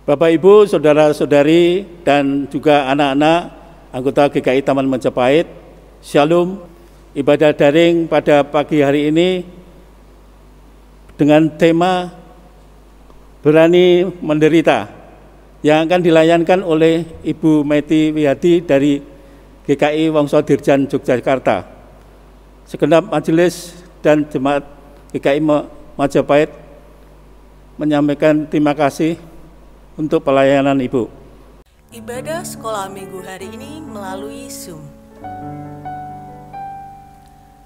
Bapak Ibu, saudara-saudari, dan juga anak-anak anggota GKI Taman Majapahit, Shalom. Ibadah daring pada pagi hari ini dengan tema Berani Menderita yang akan dilayankan oleh Ibu Meti Wiyadi dari GKI Wongso Dirjan Yogyakarta. Segenap majelis dan jemaat GKI Majapahit menyampaikan terima kasih untuk pelayanan Ibu. Ibadah sekolah minggu hari ini melalui Zoom.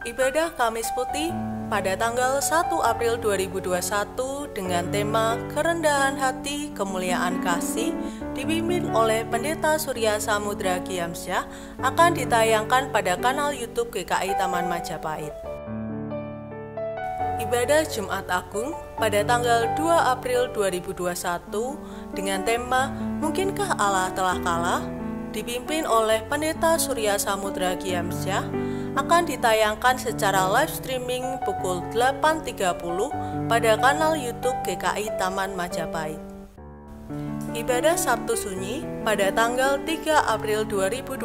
Ibadah Kamis Putih pada tanggal 1 April 2021 dengan tema Kerendahan Hati, Kemuliaan Kasih dipimpin oleh Pendeta Surya Samudra Giamsyah akan ditayangkan pada kanal YouTube GKI Taman Majapahit. Ibadah Jumat Agung pada tanggal 2 April 2021 dengan tema Mungkinkah Allah Telah Kalah dipimpin oleh Pendeta Surya Samudra Giamsyah akan ditayangkan secara live streaming pukul 8.30 pada kanal YouTube GKI Taman Majapahit. Ibadah Sabtu Sunyi pada tanggal 3 April 2021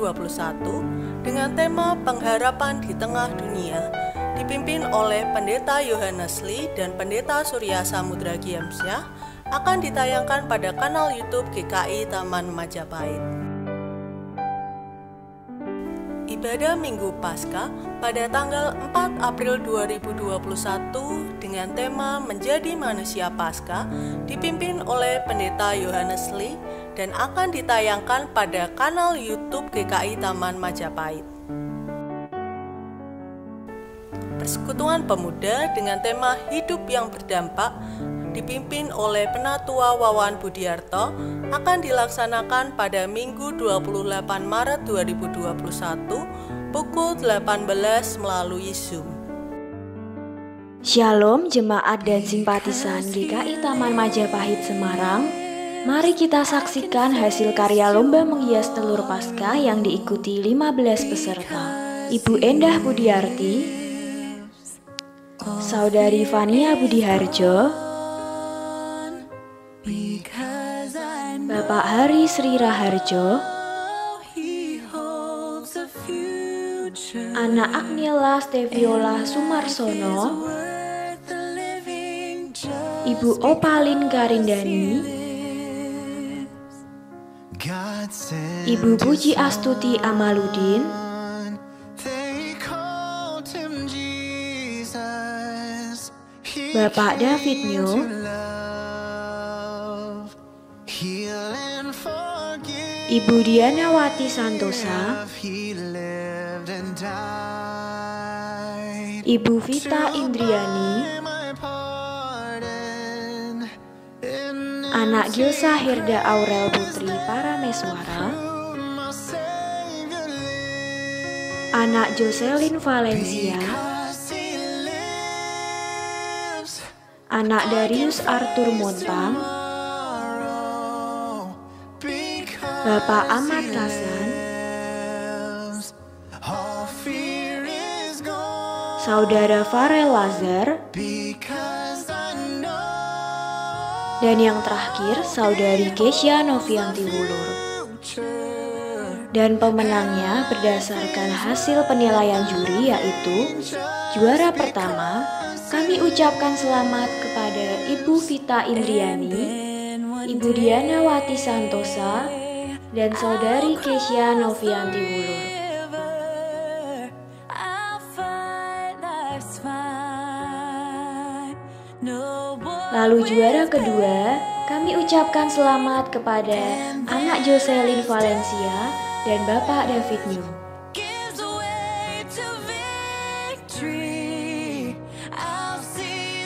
dengan tema Pengharapan di Tengah Dunia dipimpin oleh Pendeta Yohanes Lee dan Pendeta Surya Samudra Giamsyah akan ditayangkan pada kanal YouTube GKI Taman Majapahit. Ibadah Minggu Paskah pada tanggal 4 April 2021 dengan tema Menjadi Manusia Paskah dipimpin oleh Pendeta Yohanes Lee dan akan ditayangkan pada kanal YouTube GKI Taman Majapahit. Persekutuan Pemuda dengan tema Hidup yang Berdampak dipimpin oleh Penatua Wawan Budiarto akan dilaksanakan pada Minggu 28 Maret 2021 pukul 18 melalui Zoom. Shalom jemaat dan simpatisan GKI Taman Majapahit Semarang. Mari kita saksikan hasil karya lomba menghias telur Paskah yang diikuti 15 peserta. Ibu Endah Budiarti, Saudari Fania Budiharjo, Bapak Hari Sri Raharjo, Anak Agniela Steviola Sumarsono, Ibu Opalin Karindani, Ibu Puji Astuti Amaludin, Bapak David Nyo, Ibu Dianawati Santosa, Ibu Vita Indriani, Anak Gilsa Hirda Aurel Putri Parameswara, Anak Jocelyn Valencia, Anak Darius Arthur Montang, Bapak Ahmad Kasan, Saudara Farel Lazar, dan yang terakhir Saudari Kesya Novianti Wulur. Dan pemenangnya berdasarkan hasil penilaian juri yaitu juara pertama, kami ucapkan selamat kepada Ibu Vita Indriani, Ibu Dianawati Santosa, dan Saudari Kesya Novianti Wulur. Lalu juara kedua, kami ucapkan selamat kepada Anak Jocelyn Valencia dan Bapak David Nyo.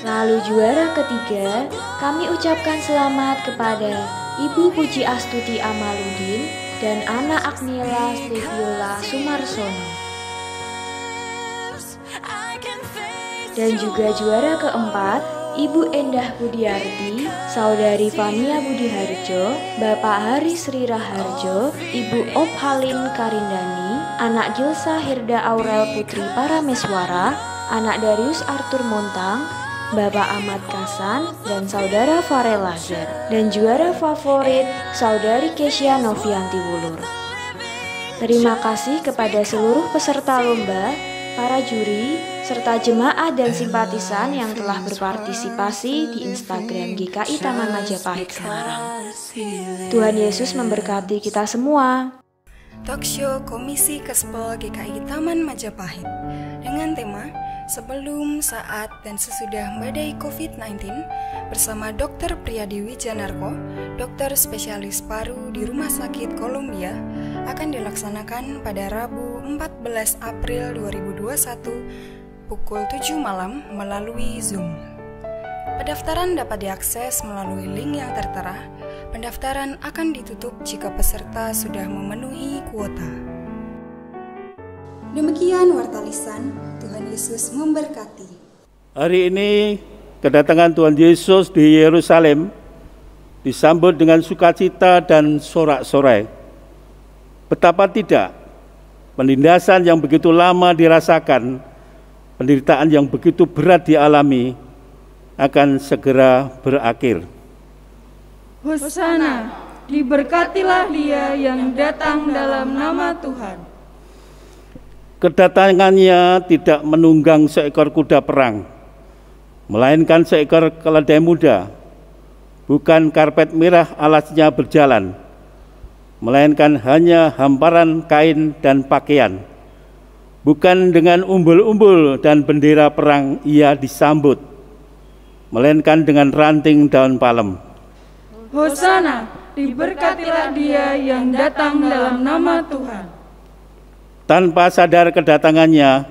Lalu juara ketiga, kami ucapkan selamat kepada Ibu Puji Astuti Amaludin dan Anak Agniela Steviola Sumarsono. Dan juga juara keempat, Ibu Endah Budiarti, Saudari Fania Budiharjo, Bapak Hari Sri Raharjo, Ibu Opalin Karindani, Anak Gilsa Hirda Aurel Putri Parameswara, Anak Darius Arthur Montang, Bapak Ahmad Kasan, dan Saudara Farel Lazar, dan juara favorit Saudari Kesya Novianti Wulur. Terima kasih kepada seluruh peserta lomba, para juri, serta jemaah dan simpatisan yang telah berpartisipasi di Instagram GKI Taman Majapahit Semarang. Tuhan Yesus memberkati kita semua. Talkshow Komisi Kespol GKI Taman Majapahit dengan tema Sebelum, Saat, dan Sesudah Badai COVID-19 bersama Dr. Priyadi Wijanarko, dokter spesialis paru di Rumah Sakit Columbia, akan dilaksanakan pada Rabu 14 April 2021 pukul 7 malam melalui Zoom. Pendaftaran dapat diakses melalui link yang tertera. Pendaftaran akan ditutup jika peserta sudah memenuhi kuota. Demikian warta lisan, Tuhan Yesus memberkati. Hari ini kedatangan Tuhan Yesus di Yerusalem disambut dengan sukacita dan sorak-sorai. Betapa tidak, penindasan yang begitu lama dirasakan, penderitaan yang begitu berat dialami, akan segera berakhir. Hosana, diberkatilah Dia yang datang dalam nama Tuhan. Kedatangannya tidak menunggang seekor kuda perang, melainkan seekor keledai muda, bukan karpet merah alasnya berjalan, melainkan hanya hamparan kain dan pakaian. Bukan dengan umbul-umbul dan bendera perang ia disambut, melainkan dengan ranting daun palem. Hosana, diberkatilah Dia yang datang dalam nama Tuhan. Tanpa sadar kedatangannya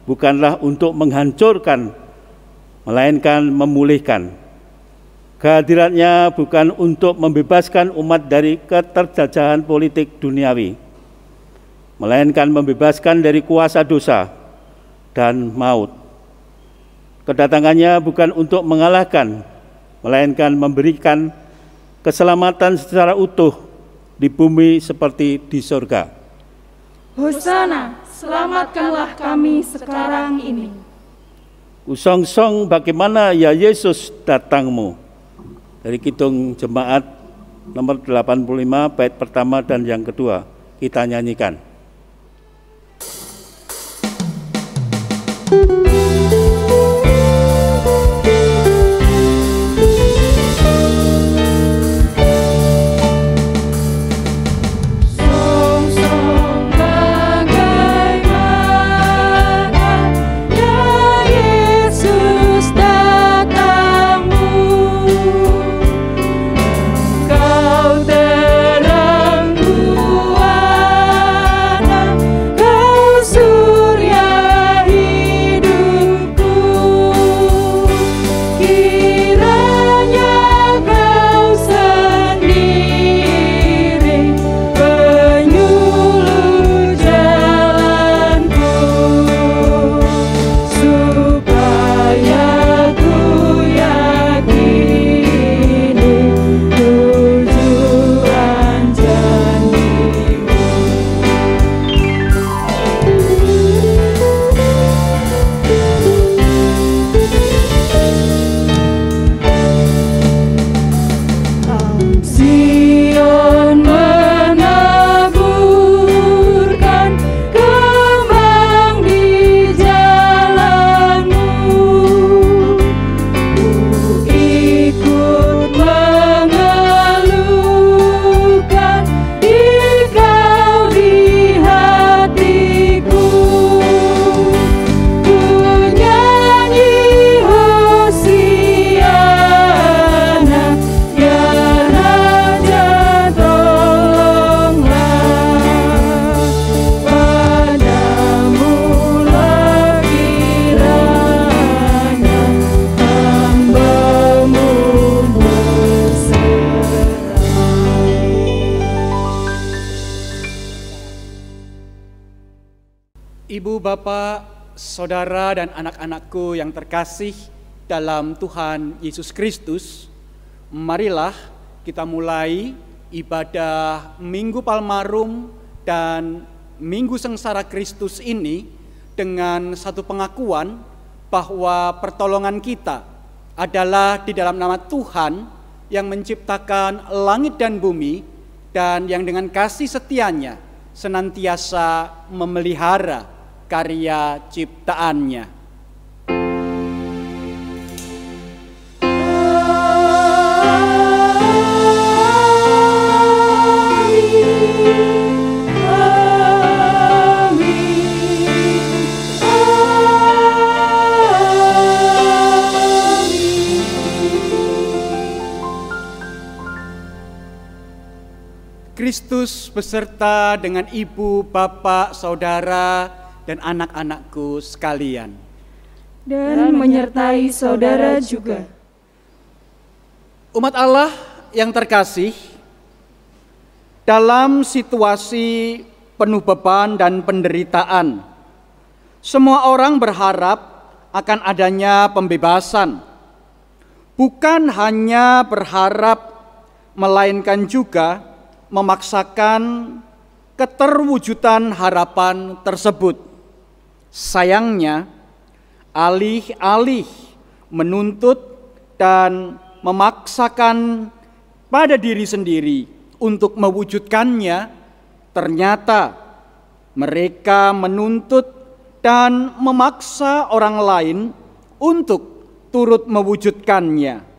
bukanlah untuk menghancurkan, melainkan memulihkan. Kehadirannya bukan untuk membebaskan umat dari keterjajahan politik duniawi, melainkan membebaskan dari kuasa dosa dan maut. Kedatangannya bukan untuk mengalahkan, melainkan memberikan keselamatan secara utuh di bumi seperti di surga. Hosana, selamatkanlah kami sekarang ini. Usongsong bagaimana ya Yesus datangmu. Dari Kidung Jemaat nomor 85 bait pertama dan yang kedua kita nyanyikan. Ibu, Bapak, Saudara, dan anak-anakku yang terkasih dalam Tuhan Yesus Kristus, marilah kita mulai ibadah Minggu Palmarum dan Minggu Sengsara Kristus ini dengan satu pengakuan bahwa pertolongan kita adalah di dalam nama Tuhan yang menciptakan langit dan bumi dan yang dengan kasih setianya senantiasa memelihara karya ciptaannya. Kristus beserta dengan ibu, bapak, saudara, dan anak-anakku sekalian. Dan menyertai saudara juga. Umat Allah yang terkasih, dalam situasi penuh beban dan penderitaan, semua orang berharap akan adanya pembebasan. Bukan hanya berharap, melainkan juga memaksakan keterwujudan harapan tersebut. Sayangnya, alih-alih menuntut dan memaksakan pada diri sendiri untuk mewujudkannya, ternyata mereka menuntut dan memaksa orang lain untuk turut mewujudkannya.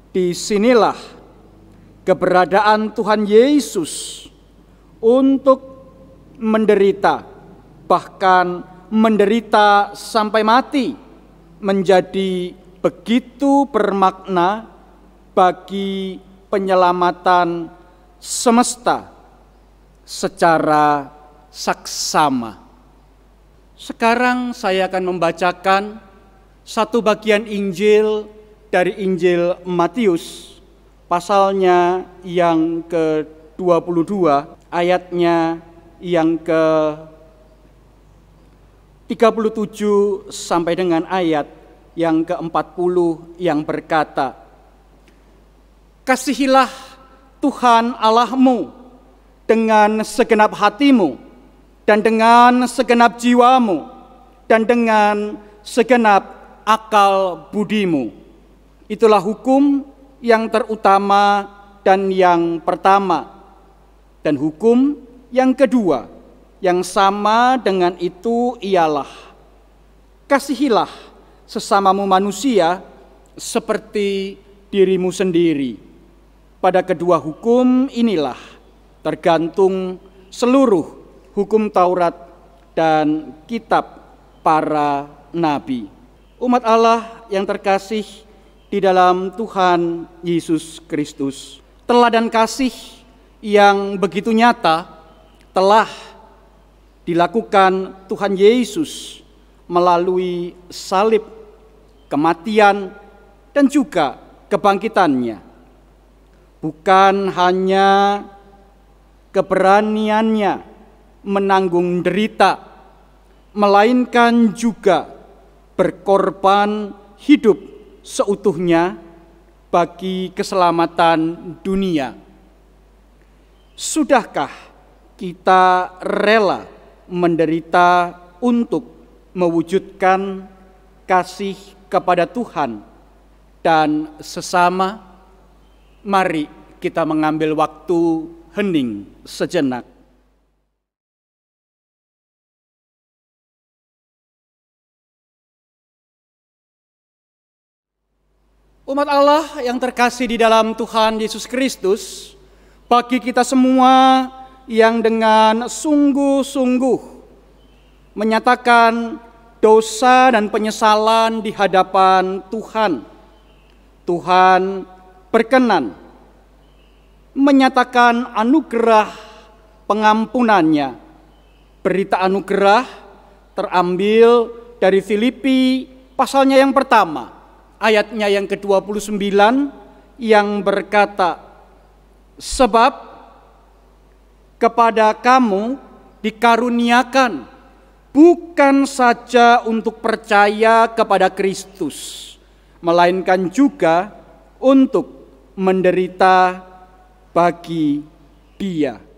Disinilah keberadaan Tuhan Yesus untuk menderita, bahkan menderita sampai mati, menjadi begitu bermakna bagi penyelamatan semesta secara saksama. Sekarang saya akan membacakan satu bagian Injil dari Injil Matius, pasalnya yang ke-22, ayatnya yang ke-37 sampai dengan ayat yang ke-40 yang berkata, "Kasihilah Tuhan Allahmu dengan segenap hatimu dan dengan segenap jiwamu dan dengan segenap akal budimu." Itulah hukum yang terutama dan yang pertama. Dan hukum yang kedua yang sama dengan itu ialah, kasihilah sesamamu manusia seperti dirimu sendiri. Pada kedua hukum inilah tergantung seluruh hukum Taurat dan kitab para nabi. Umat Allah yang terkasih di dalam Tuhan Yesus Kristus, teladan kasih yang begitu nyata telah dilakukan Tuhan Yesus melalui salib, kematian, dan juga kebangkitannya. Bukan hanya keberaniannya menanggung derita, melainkan juga berkorban hidup seutuhnya bagi keselamatan dunia. Sudahkah kita rela menderita untuk mewujudkan kasih kepada Tuhan dan sesama? Mari kita mengambil waktu hening sejenak. Umat Allah yang terkasih di dalam Tuhan Yesus Kristus, bagi kita semua yang dengan sungguh-sungguh menyatakan dosa dan penyesalan di hadapan Tuhan, Tuhan berkenan menyatakan anugerah pengampunannya. Berita anugerah terambil dari Filipi pasalnya yang pertama, ayatnya yang ke-29 yang berkata, "Sebab kepada kamu dikaruniakan bukan saja untuk percaya kepada Kristus, melainkan juga untuk menderita bagi Dia."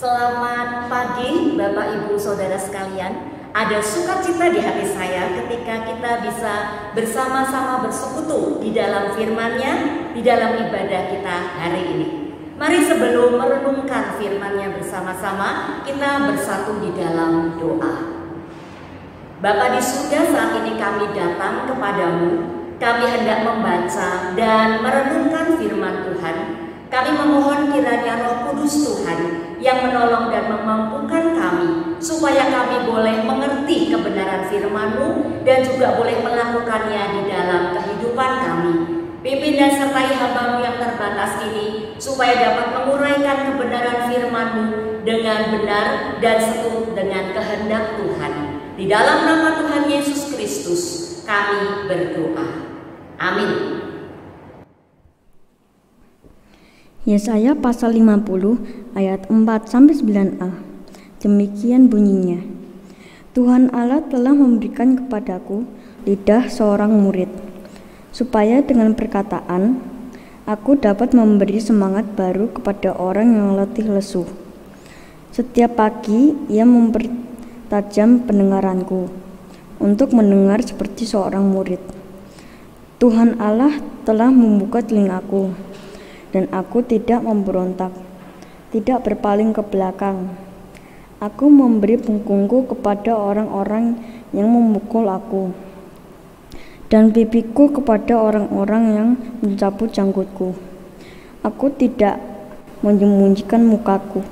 Selamat pagi Bapak Ibu Saudara sekalian. Ada sukacita di hati saya ketika kita bisa bersama-sama bersekutu di dalam firman-Nya, di dalam ibadah kita hari ini. Mari sebelum merenungkan firman-Nya bersama-sama, kita bersatu di dalam doa. Bapa di surga, saat ini kami datang kepadamu. Kami hendak membaca dan merenungkan firman Tuhan. Kami memohon kiranya Roh Kudus Tuhan yang menolong dan memampukan kami, supaya kami boleh mengerti kebenaran firman-Mu dan juga boleh melakukannya di dalam kehidupan kami. Pimpin dan sertai hamba-Mu yang terbatas ini, supaya dapat menguraikan kebenaran firman-Mu dengan benar dan seturut dengan kehendak Tuhan. Di dalam nama Tuhan Yesus Kristus, kami berdoa. Amin. Yesaya pasal 50 ayat 4-9a. Demikian bunyinya. Tuhan Allah telah memberikan kepadaku lidah seorang murid, supaya dengan perkataan aku dapat memberi semangat baru kepada orang yang letih lesu. Setiap pagi ia mempertajam pendengaranku untuk mendengar seperti seorang murid. Tuhan Allah telah membuka telingaku, dan aku tidak memberontak, tidak berpaling ke belakang. Aku memberi punggungku kepada orang-orang yang memukul aku, dan pipiku kepada orang-orang yang mencabut janggutku. Aku tidak menyembunyikan mukaku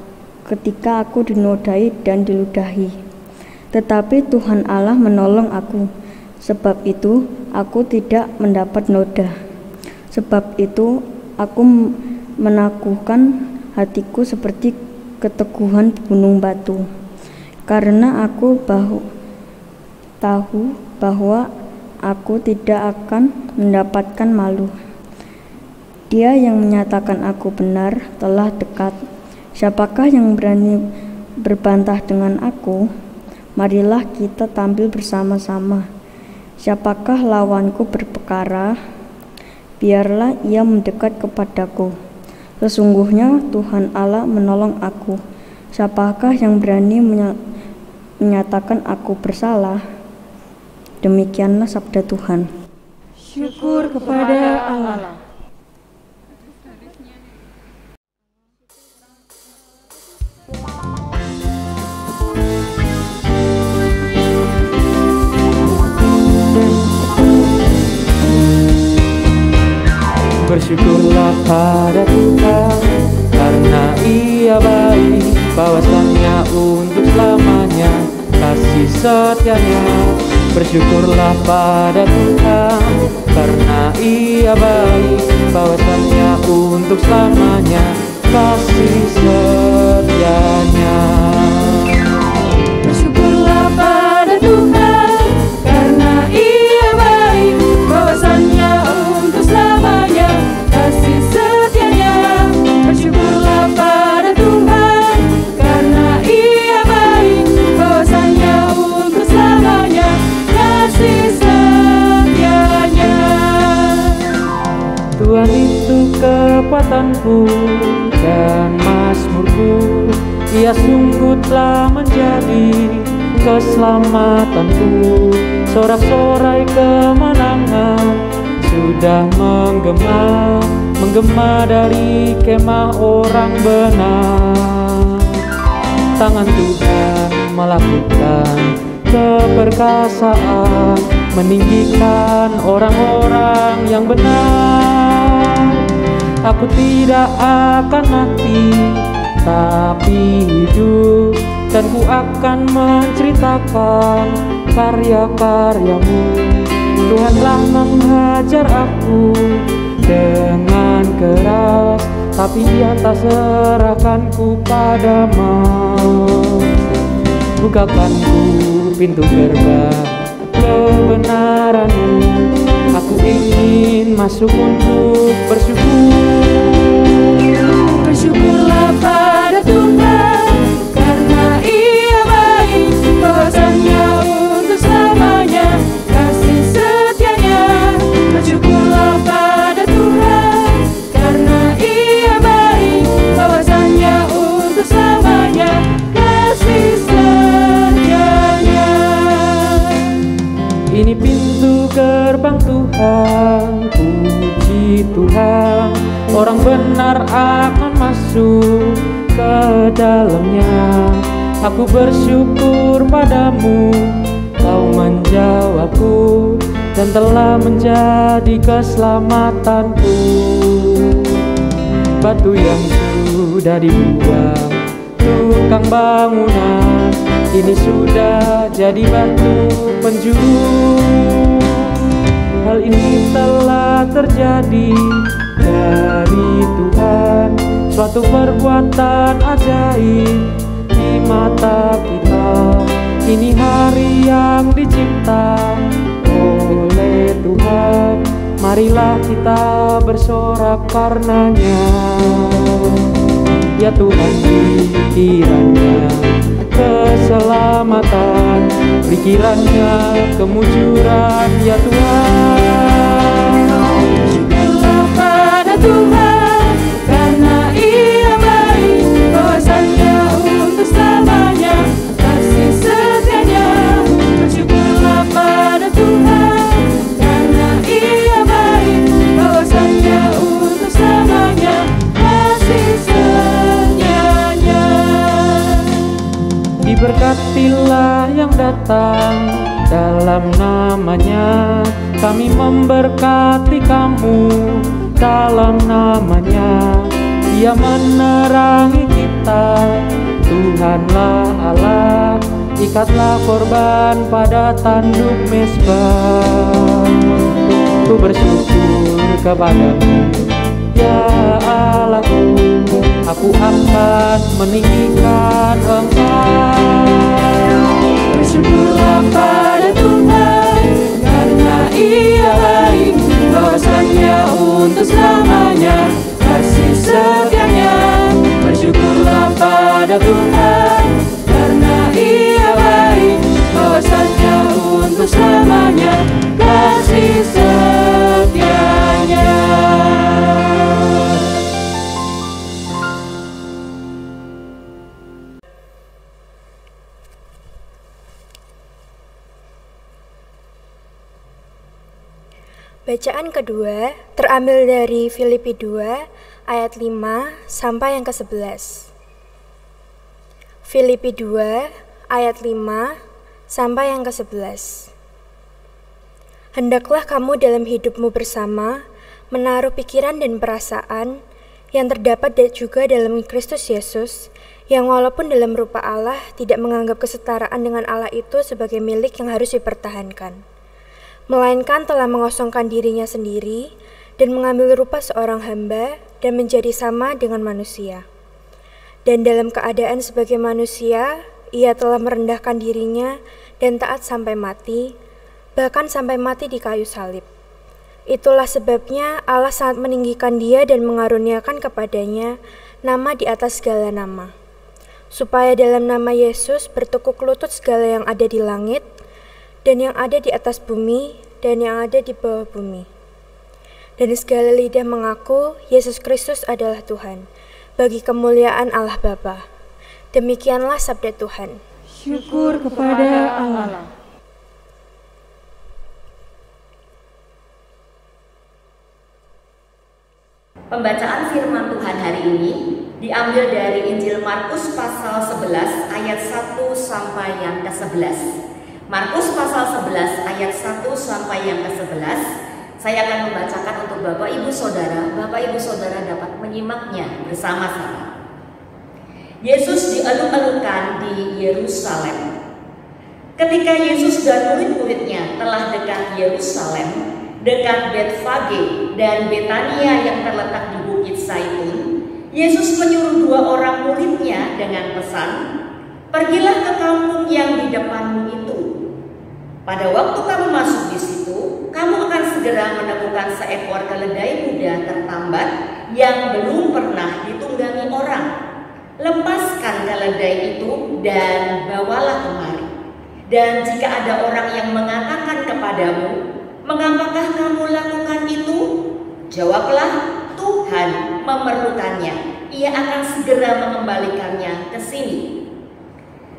ketika aku dinodai dan diludahi. Tetapi Tuhan Allah menolong aku, sebab itu aku tidak mendapat noda. Sebab itu aku menakuhkan hatiku seperti keteguhan gunung batu, karena aku tahu bahwa aku tidak akan mendapatkan malu. Dia yang menyatakan aku benar telah dekat. Siapakah yang berani berbantah dengan aku? Marilah kita tampil bersama-sama. Siapakah lawanku berperkara? Biarlah ia mendekat kepadaku. Sesungguhnya Tuhan Allah menolong aku. Siapakah yang berani menyatakan aku bersalah? Demikianlah sabda Tuhan. Syukur kepada Allah. Bersyukurlah pada Tuhan, karena Ia baik, bahwasannya untuk selamanya kasih setianya. Bersyukurlah pada Tuhan, karena Ia baik, bahwasannya untuk selamanya kasih setianya. Bersyukurlah pada Tuhan, karena Ia baik, bahwasannya untuk selamanya kasih setianya. Bersyukurlah pada Tuhan, karena Ia baik, bahwasannya untuk selamanya kasih setianya. Tuhan itu kekuatanku dan mazmurku, Ia sungguh telah menjadi keselamatanku. Sorak-sorai kemenangan sudah menggema dari kemah orang benar. Tangan Tuhan melakukan keperkasaan, meninggikan orang-orang yang benar. Aku tidak akan mati, tapi hidup, dan ku akan menceritakan karya-karyamu. Tuhan telah menghajar aku dengan keras, tapi Dia tak serahkanku pada maut. Bukakan ku pintu gerbang kebenaran-Mu, aku ingin masuk untuk bersyukur. Bersyukurlah pada Tuhan, karena Ia baik, bahwasannya untuk selamanya kasih setianya. Bersyukurlah pada Tuhan, karena Ia baik, bahwasannya untuk selamanya masuk ke dalamnya. Aku bersyukur padamu, Kau menjawabku dan telah menjadi keselamatanku. Batu yang sudah dibuang tukang bangunan, ini sudah jadi batu penjuru. Hal ini telah terjadi dari Tuhan, suatu perbuatan ajaib di mata kita. Ini hari yang dicipta oleh Tuhan, marilah kita bersorak karenanya. Ya Tuhan, pikirannya keselamatan, pikirannya kemujuran, ya Tuhan. Syukurlah pada Tuhan, karena Ia baik, kuasanya untuk selamanya, kasih setianya. Bersyukurlah pada Tuhan, karena Ia baik, kuasanya untuk selamanya, kasih setianya. Diberkatilah yang datang dalam namanya, kami memberkati kamu dalam namanya. Dia menerangi kita, Tuhanlah Allah, ikatlah korban pada tanduk mezbah. Ku bersyukur kepadamu, ya Allahku, aku akan meninggikan Engkau. Bersyukurlah pada Tuhan, karena Ia baik, kuasanya untuk selamanya, kasih setianya. Bersyukurlah pada Tuhan, karena Ia baik, kuasanya untuk selamanya, kasih setianya. Bacaan kedua terambil dari Filipi 2 ayat 5 sampai yang ke-11. Filipi 2 ayat 5 sampai yang ke-11. Hendaklah kamu dalam hidupmu bersama menaruh pikiran dan perasaan yang terdapat juga dalam Kristus Yesus, yang walaupun dalam rupa Allah tidak menganggap kesetaraan dengan Allah itu sebagai milik yang harus dipertahankan, melainkan telah mengosongkan dirinya sendiri dan mengambil rupa seorang hamba dan menjadi sama dengan manusia. Dan dalam keadaan sebagai manusia, ia telah merendahkan dirinya dan taat sampai mati, bahkan sampai mati di kayu salib. Itulah sebabnya Allah sangat meninggikan dia dan mengaruniakan kepadanya nama di atas segala nama, supaya dalam nama Yesus bertekuk lutut segala yang ada di langit, dan yang ada di atas bumi, dan yang ada di bawah bumi. Dan segala lidah mengaku Yesus Kristus adalah Tuhan, bagi kemuliaan Allah Bapa. Demikianlah sabda Tuhan. Syukur kepada Allah. Pembacaan firman Tuhan hari ini diambil dari Injil Markus pasal 11 ayat 1 sampai yang ke-11. Markus pasal 11 ayat 1 sampai yang ke-11. Saya akan membacakan untuk Bapak Ibu Saudara. Bapak Ibu Saudara dapat menyimaknya bersama-sama. Yesus dieluk-elukan di Yerusalem. Ketika Yesus dan murid-muridnya telah dekat Yerusalem, dekat Betfage dan Betania yang terletak di Bukit Zaitun, Yesus menyuruh 2 orang muridnya dengan pesan, "Pergilah ke kampung yang di depanmu itu. Pada waktu kamu masuk di situ, kamu akan segera menemukan seekor keledai muda tertambat yang belum pernah ditunggangi orang. Lepaskan keledai itu dan bawalah kemari. Dan jika ada orang yang mengatakan kepadamu, 'Mengapakah kamu lakukan itu?' Jawablah, 'Tuhan memerlukannya. Ia akan segera mengembalikannya ke sini.'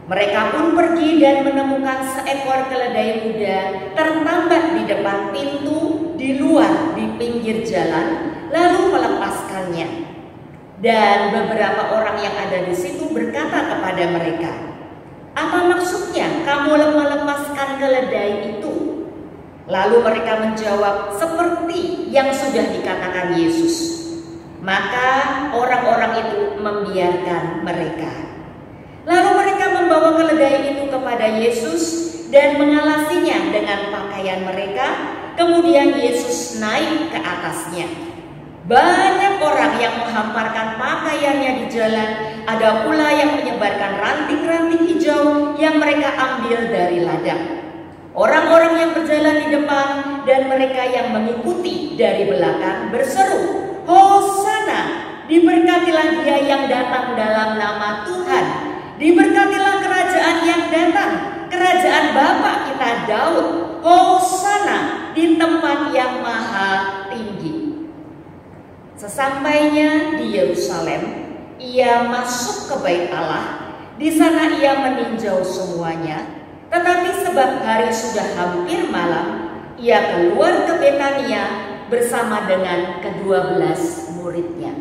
Mereka pun pergi dan menemukan seekor keledai muda tertambat di depan pintu di luar di pinggir jalan, lalu melepaskannya. Dan beberapa orang yang ada di situ berkata kepada mereka, "Apa maksudnya kamu melepaskan keledai itu?" Lalu mereka menjawab seperti yang sudah dikatakan Yesus. Maka orang-orang itu membiarkan mereka. Lalu mereka membawa keledai itu kepada Yesus dan mengalasinya dengan pakaian mereka. Kemudian Yesus naik ke atasnya. Banyak orang yang menghamparkan pakaiannya di jalan. Ada pula yang menyebarkan ranting-ranting hijau yang mereka ambil dari ladang. Orang-orang yang berjalan di depan dan mereka yang mengikuti dari belakang berseru, "Hosana, diberkatilah Dia yang datang dalam nama Tuhan. Diberkatilah kerajaan yang datang, kerajaan Bapa kita Daud. Hosana di tempat yang maha tinggi." Sesampainya di Yerusalem, ia masuk ke Bait Allah. Di sana ia meninjau semuanya. Tetapi sebab hari sudah hampir malam, ia keluar ke Betania bersama dengan ke-12 muridnya.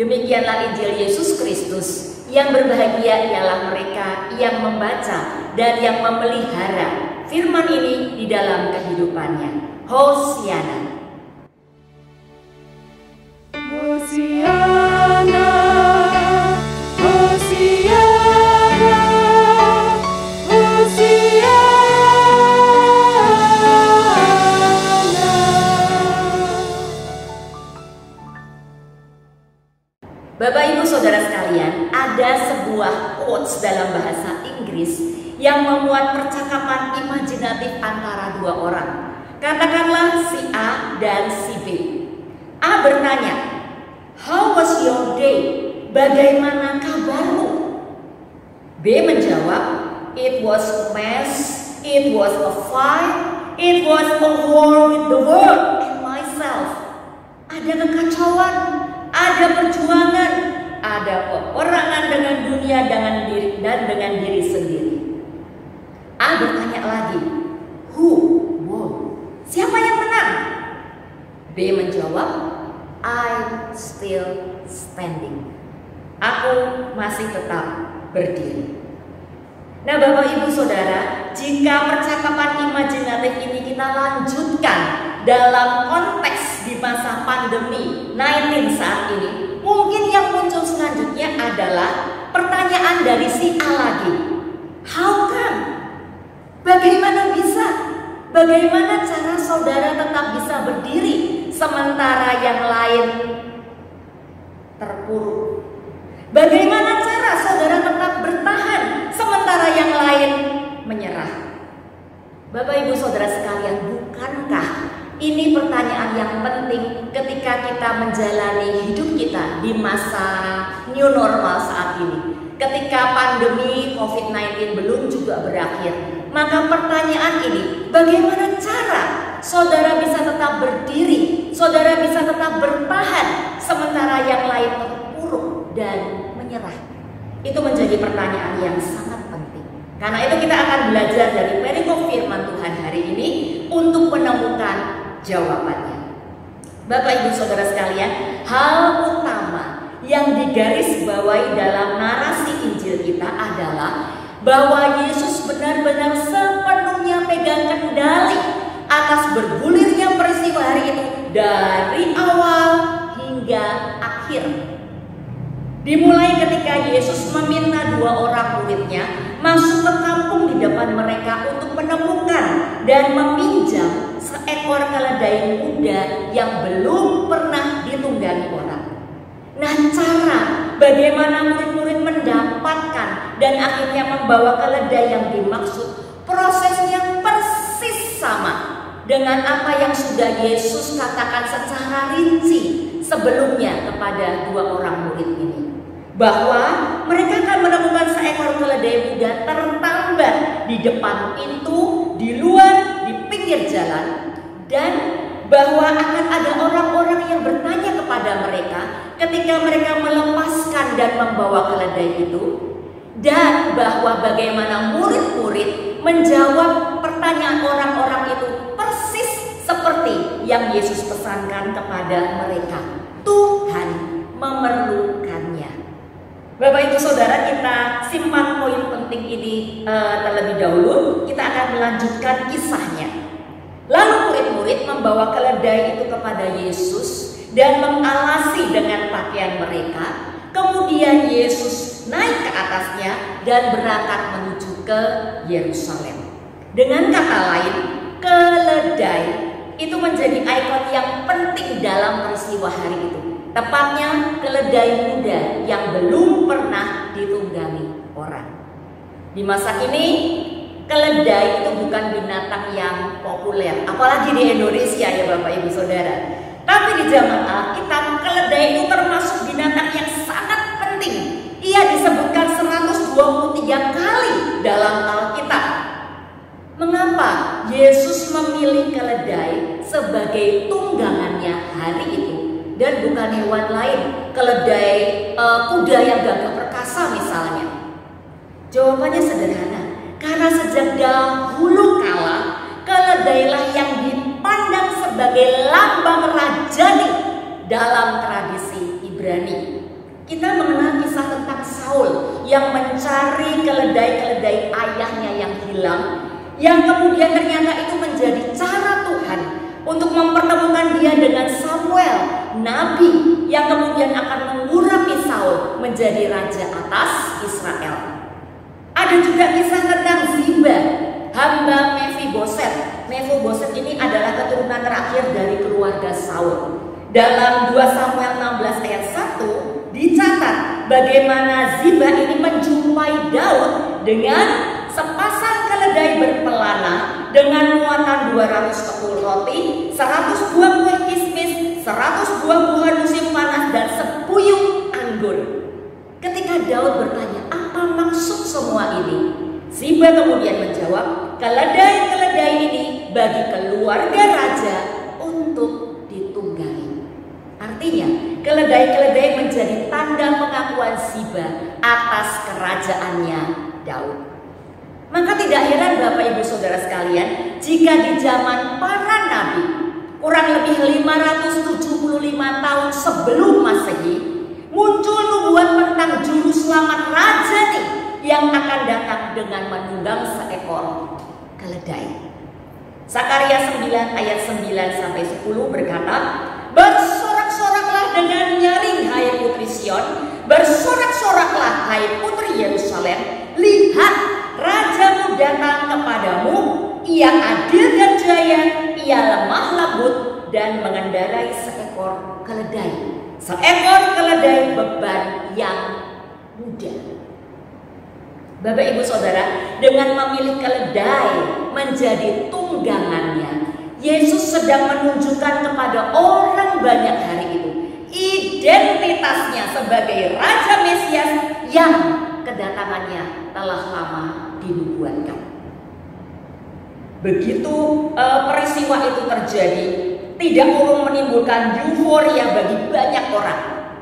Demikianlah Injil Yesus Kristus. Yang berbahagia ialah mereka yang membaca dan yang memelihara firman ini di dalam kehidupannya. Hosiana. Hosiana, Hosiana, Hosiana. Bapak Ibu Saudara sekalian, ada sebuah quotes dalam bahasa Inggris yang memuat percakapan imajinatif antara dua orang. Katakanlah si A dan si B. A bertanya, "How was your day? Bagaimana kabarmu?" B menjawab, "It was a mess, it was a fight, it was a war with the world and myself." Ada kekacauan, ada perjuangan, ada peperangan dengan dunia dan dengan diri sendiri. A bertanya lagi, "Who won? Siapa yang menang?" B menjawab, "I'm still standing." Aku masih tetap berdiri. Nah, Bapak Ibu Saudara, jika percakapan imajinatif ini kita lanjutkan dalam konteks di masa pandemi 19 saat ini, mungkin yang muncul selanjutnya adalah pertanyaan dari si A lagi. How come? Bagaimana bisa? Bagaimana cara saudara tetap bisa berdiri sementara yang lain terpuruk? Bagaimana cara saudara tetap bertahan sementara yang lain menyerah? Bapak Ibu Saudara sekalian, bukankah ini pertanyaan yang penting ketika kita menjalani hidup kita di masa new normal saat ini? Ketika pandemi COVID-19 belum juga berakhir, maka pertanyaan ini, bagaimana cara saudara bisa tetap berdiri, saudara bisa tetap bertahan sementara yang lain terpuruk dan menyerah? Itu menjadi pertanyaan yang sangat penting. Karena itu kita akan belajar dari perikop firman Tuhan hari ini untuk menemukan jawabannya. Bapak Ibu Saudara sekalian, hal utama yang digarisbawahi dalam narasi Injil kita adalah bahwa Yesus benar-benar sepenuhnya pegang kendali atas bergulirnya peristiwa hari itu dari awal hingga akhir. Dimulai ketika Yesus meminta 2 orang muridnya masuk ke kampung di depan mereka untuk menemukan dan meminjam seekor keledai muda yang belum pernah ditunggangi orang. Nah, cara bagaimana murid-murid mendapatkan dan akhirnya membawa keledai yang dimaksud, prosesnya persis sama dengan apa yang sudah Yesus katakan secara rinci sebelumnya kepada 2 orang murid ini. Bahwa mereka akan menemukan seekor keledai muda tertambat di depan pintu, di luar, di pinggir jalan, dan bahwa akan ada orang-orang yang bertanya kepada mereka ketika mereka melepaskan dan membawa keledai itu, dan bahwa bagaimana murid-murid menjawab pertanyaan orang-orang itu persis seperti yang Yesus pesankan kepada mereka. Tuhan memerlukan Bapak Ibu Saudara, kita simpan poin penting ini terlebih dahulu. Kita akan melanjutkan kisahnya. Lalu murid-murid membawa keledai itu kepada Yesus dan mengalasi dengan pakaian mereka. Kemudian Yesus naik ke atasnya dan berangkat menuju ke Yerusalem. Dengan kata lain, keledai itu menjadi ikon yang penting dalam peristiwa hari itu. Tepatnya keledai muda yang belum pernah ditunggangi orang. Di masa ini, keledai itu bukan binatang yang populer, apalagi di Indonesia ya Bapak Ibu Saudara. Tapi di zaman Alkitab, keledai itu termasuk binatang yang sangat penting. Ia disebutkan 123 kali dalam Alkitab. Mengapa Yesus memilih keledai sebagai tunggangannya hari itu dan bukan hewan lain, keledai kuda yang gagah perkasa misalnya? Jawabannya sederhana, karena sejak dahulu kala keledailah yang dipandang sebagai lambang rajani dalam tradisi Ibrani. Kita mengenal kisah tentang Saul yang mencari keledai-keledai ayahnya yang hilang, yang kemudian ternyata itu menjadi cara Tuhan untuk mempertemukan dia dengan Samuel, nabi yang kemudian akan mengurapi Saul menjadi raja atas Israel. Ada juga kisah tentang Ziba, hamba Mephiboset. Mephiboset ini adalah keturunan terakhir dari keluarga Saul. Dalam 2 Samuel 16 ayat 1 dicatat bagaimana Ziba ini menjumpai Daud dengan sepasang keledai berpelana dengan muatan 200 kepul roti, 100 buah kue kismis, 100 buah buah musim panas, dan sepuyung anggur. Ketika Daud bertanya, apa maksud semua ini? Ziba kemudian menjawab, keledai-keledai ini bagi keluarga raja untuk ditunggangi. Artinya, keledai-keledai menjadi tanda pengakuan Ziba atas kerajaannya Daud. Maka tidak heran Bapak Ibu Saudara sekalian, jika di zaman para nabi, kurang lebih 575 tahun sebelum Masehi, muncul nubuat tentang juru selamat raja nih yang akan datang dengan menunggang seekor keledai. Sakaria 9 ayat 9 sampai 10 berkata, bersorak-soraklah dengan nyaring hai putri Sion, bersorak-soraklah hai putri Yerusalem, lihat rajamu datang kepadamu, ia adil dan jaya, ia lemah lembut dan mengendarai seekor keledai. Seekor keledai beban yang muda. Bapak Ibu Saudara, dengan memilih keledai menjadi tunggangannya, Yesus sedang menunjukkan kepada orang banyak hari itu identitasnya sebagai Raja Mesias yang kedatangannya telah lama dinubuatkan. Begitu peristiwa itu terjadi, tidak urung menimbulkan euforia bagi banyak orang.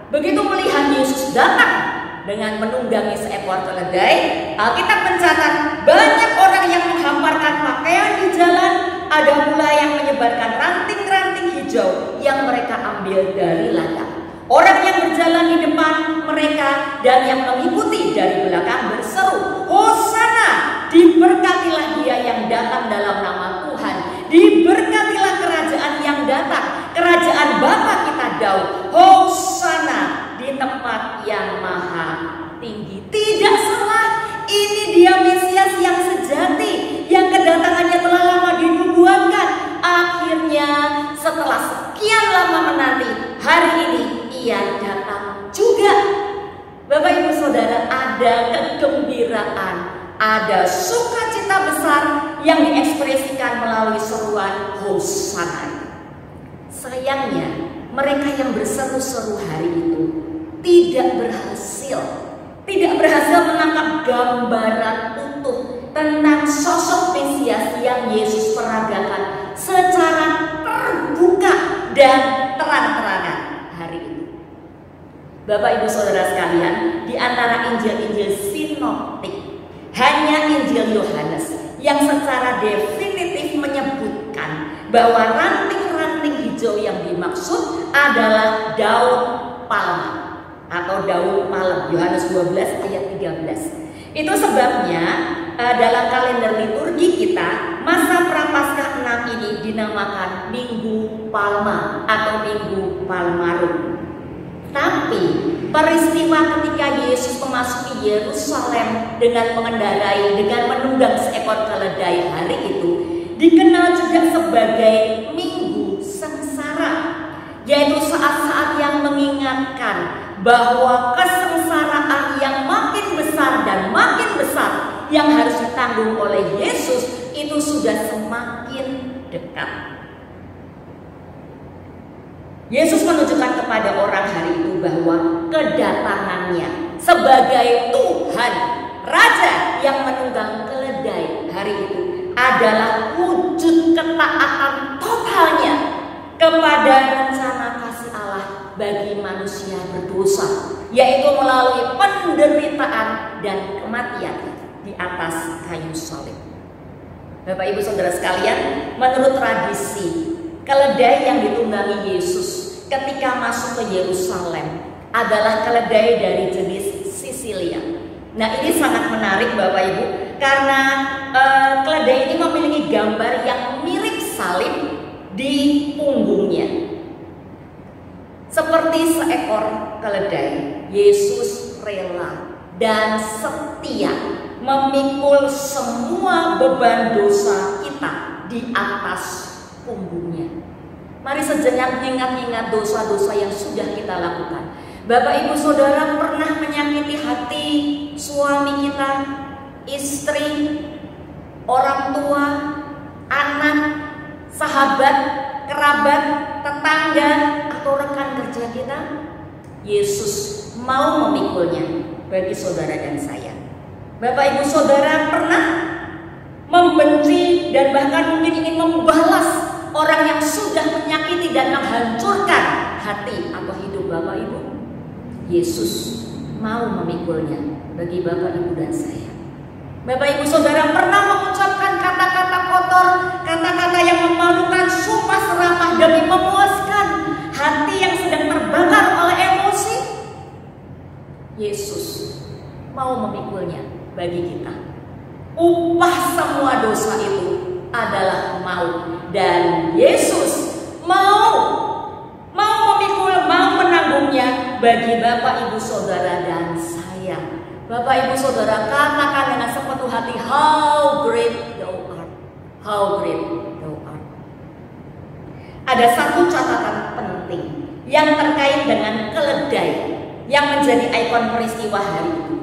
Begitu melihat Yesus datang dengan menunggangi seekor keledai, Alkitab mencatat banyak orang yang menghamparkan pakaian di jalan, ada pula yang menyebarkan ranting-ranting hijau yang mereka ambil dari ladang. Orang yang berjalan di depan mereka dan yang mengikuti dari belakang berseru, Hosana, diberkatilah dia yang datang dalam nama Tuhan, diberkatilah kerajaan yang datang, kerajaan Bapa kita Daud, Hosana di tempat yang maha tinggi. Tidak salah, ini dia Mesias yang sejati, yang kedatangannya telah lama dinubuatkan. Akhirnya setelah sekian lama menanti, hari ini ia datang juga. Bapak Ibu Saudara, ada kegembiraan, ada sukacita besar yang diekspresikan melalui seruan Hosana. Sayangnya, mereka yang berseru-seru hari itu tidak berhasil menangkap gambaran utuh tentang sosok Mesias yang Yesus peragakan secara terbuka dan terang-terangan hari ini. Bapak Ibu Saudara sekalian, di antara Injil-Injil sinoptik, hanya Injil Yohanes yang secara definitif menyebutkan bahwa ranting-ranting hijau yang dimaksud adalah daun palma. atau daun palem, Yohanes 12 ayat 13. Itu sebabnya dalam kalender liturgi kita masa Prapaskah 6 ini dinamakan Minggu Palma atau Minggu Palmarum. Tapi peristiwa ketika Yesus memasuki Yerusalem dengan mengendarai, dengan menunggang seekor keledai hari itu dikenal juga sebagai Minggu Sengsara, yaitu saat-saat yang mengingatkan bahwa kesengsaraan yang makin besar dan makin besar yang harus ditanggung oleh Yesus itu sudah semakin dekat. Yesus menunjukkan kepada orang hari itu bahwa kedatangannya sebagai Tuhan, Raja yang menunggang keledai hari itu adalah wujud ketaatan totalnya kepada rencana kasih Allah bagi manusia berdosa, yaitu melalui penderitaan dan kematian di atas kayu salib. Bapak Ibu Saudara sekalian, menurut tradisi, keledai yang ditunggangi Yesus ketika masuk ke Yerusalem adalah keledai dari jenis Sisilia. Nah, ini sangat menarik Bapak Ibu, karena keledai ini memiliki gambar yang mirip salib di punggungnya. Seperti seekor keledai, Yesus rela dan setia memikul semua beban dosa kita di atas punggungnya. Mari sejenak ingat-ingat dosa-dosa yang sudah kita lakukan. Bapak Ibu Saudara pernah menyakiti hati suami kita, istri, orang tua, anak, sahabat, kerabat, tetangga, atau rekan kerja kita? Yesus mau memikulnya bagi saudara dan saya. Bapak Ibu Saudara pernah membenci dan bahkan mungkin ingin membalas orang yang sudah menyakiti dan menghancurkan hati atau hidup Bapak Ibu? Yesus mau memikulnya bagi Bapak Ibu dan saya. Bapak Ibu Saudara pernah mengucapkan kata-kata kotor, kata-kata yang memalukan, sumpah serapah demi memuaskan hati yang sedang terbakar oleh emosi? Yesus mau memikulnya bagi kita. Upah semua dosa itu adalah maut, dan Yesus mau memikul, mau menanggungnya bagi Bapak Ibu Saudara dan saya. Bapak Ibu Saudara, katakan dengan sepenuh hati, how great thou art, how great thou art. Ada satu catatan penting yang terkait dengan keledai yang menjadi ikon peristiwa hari itu,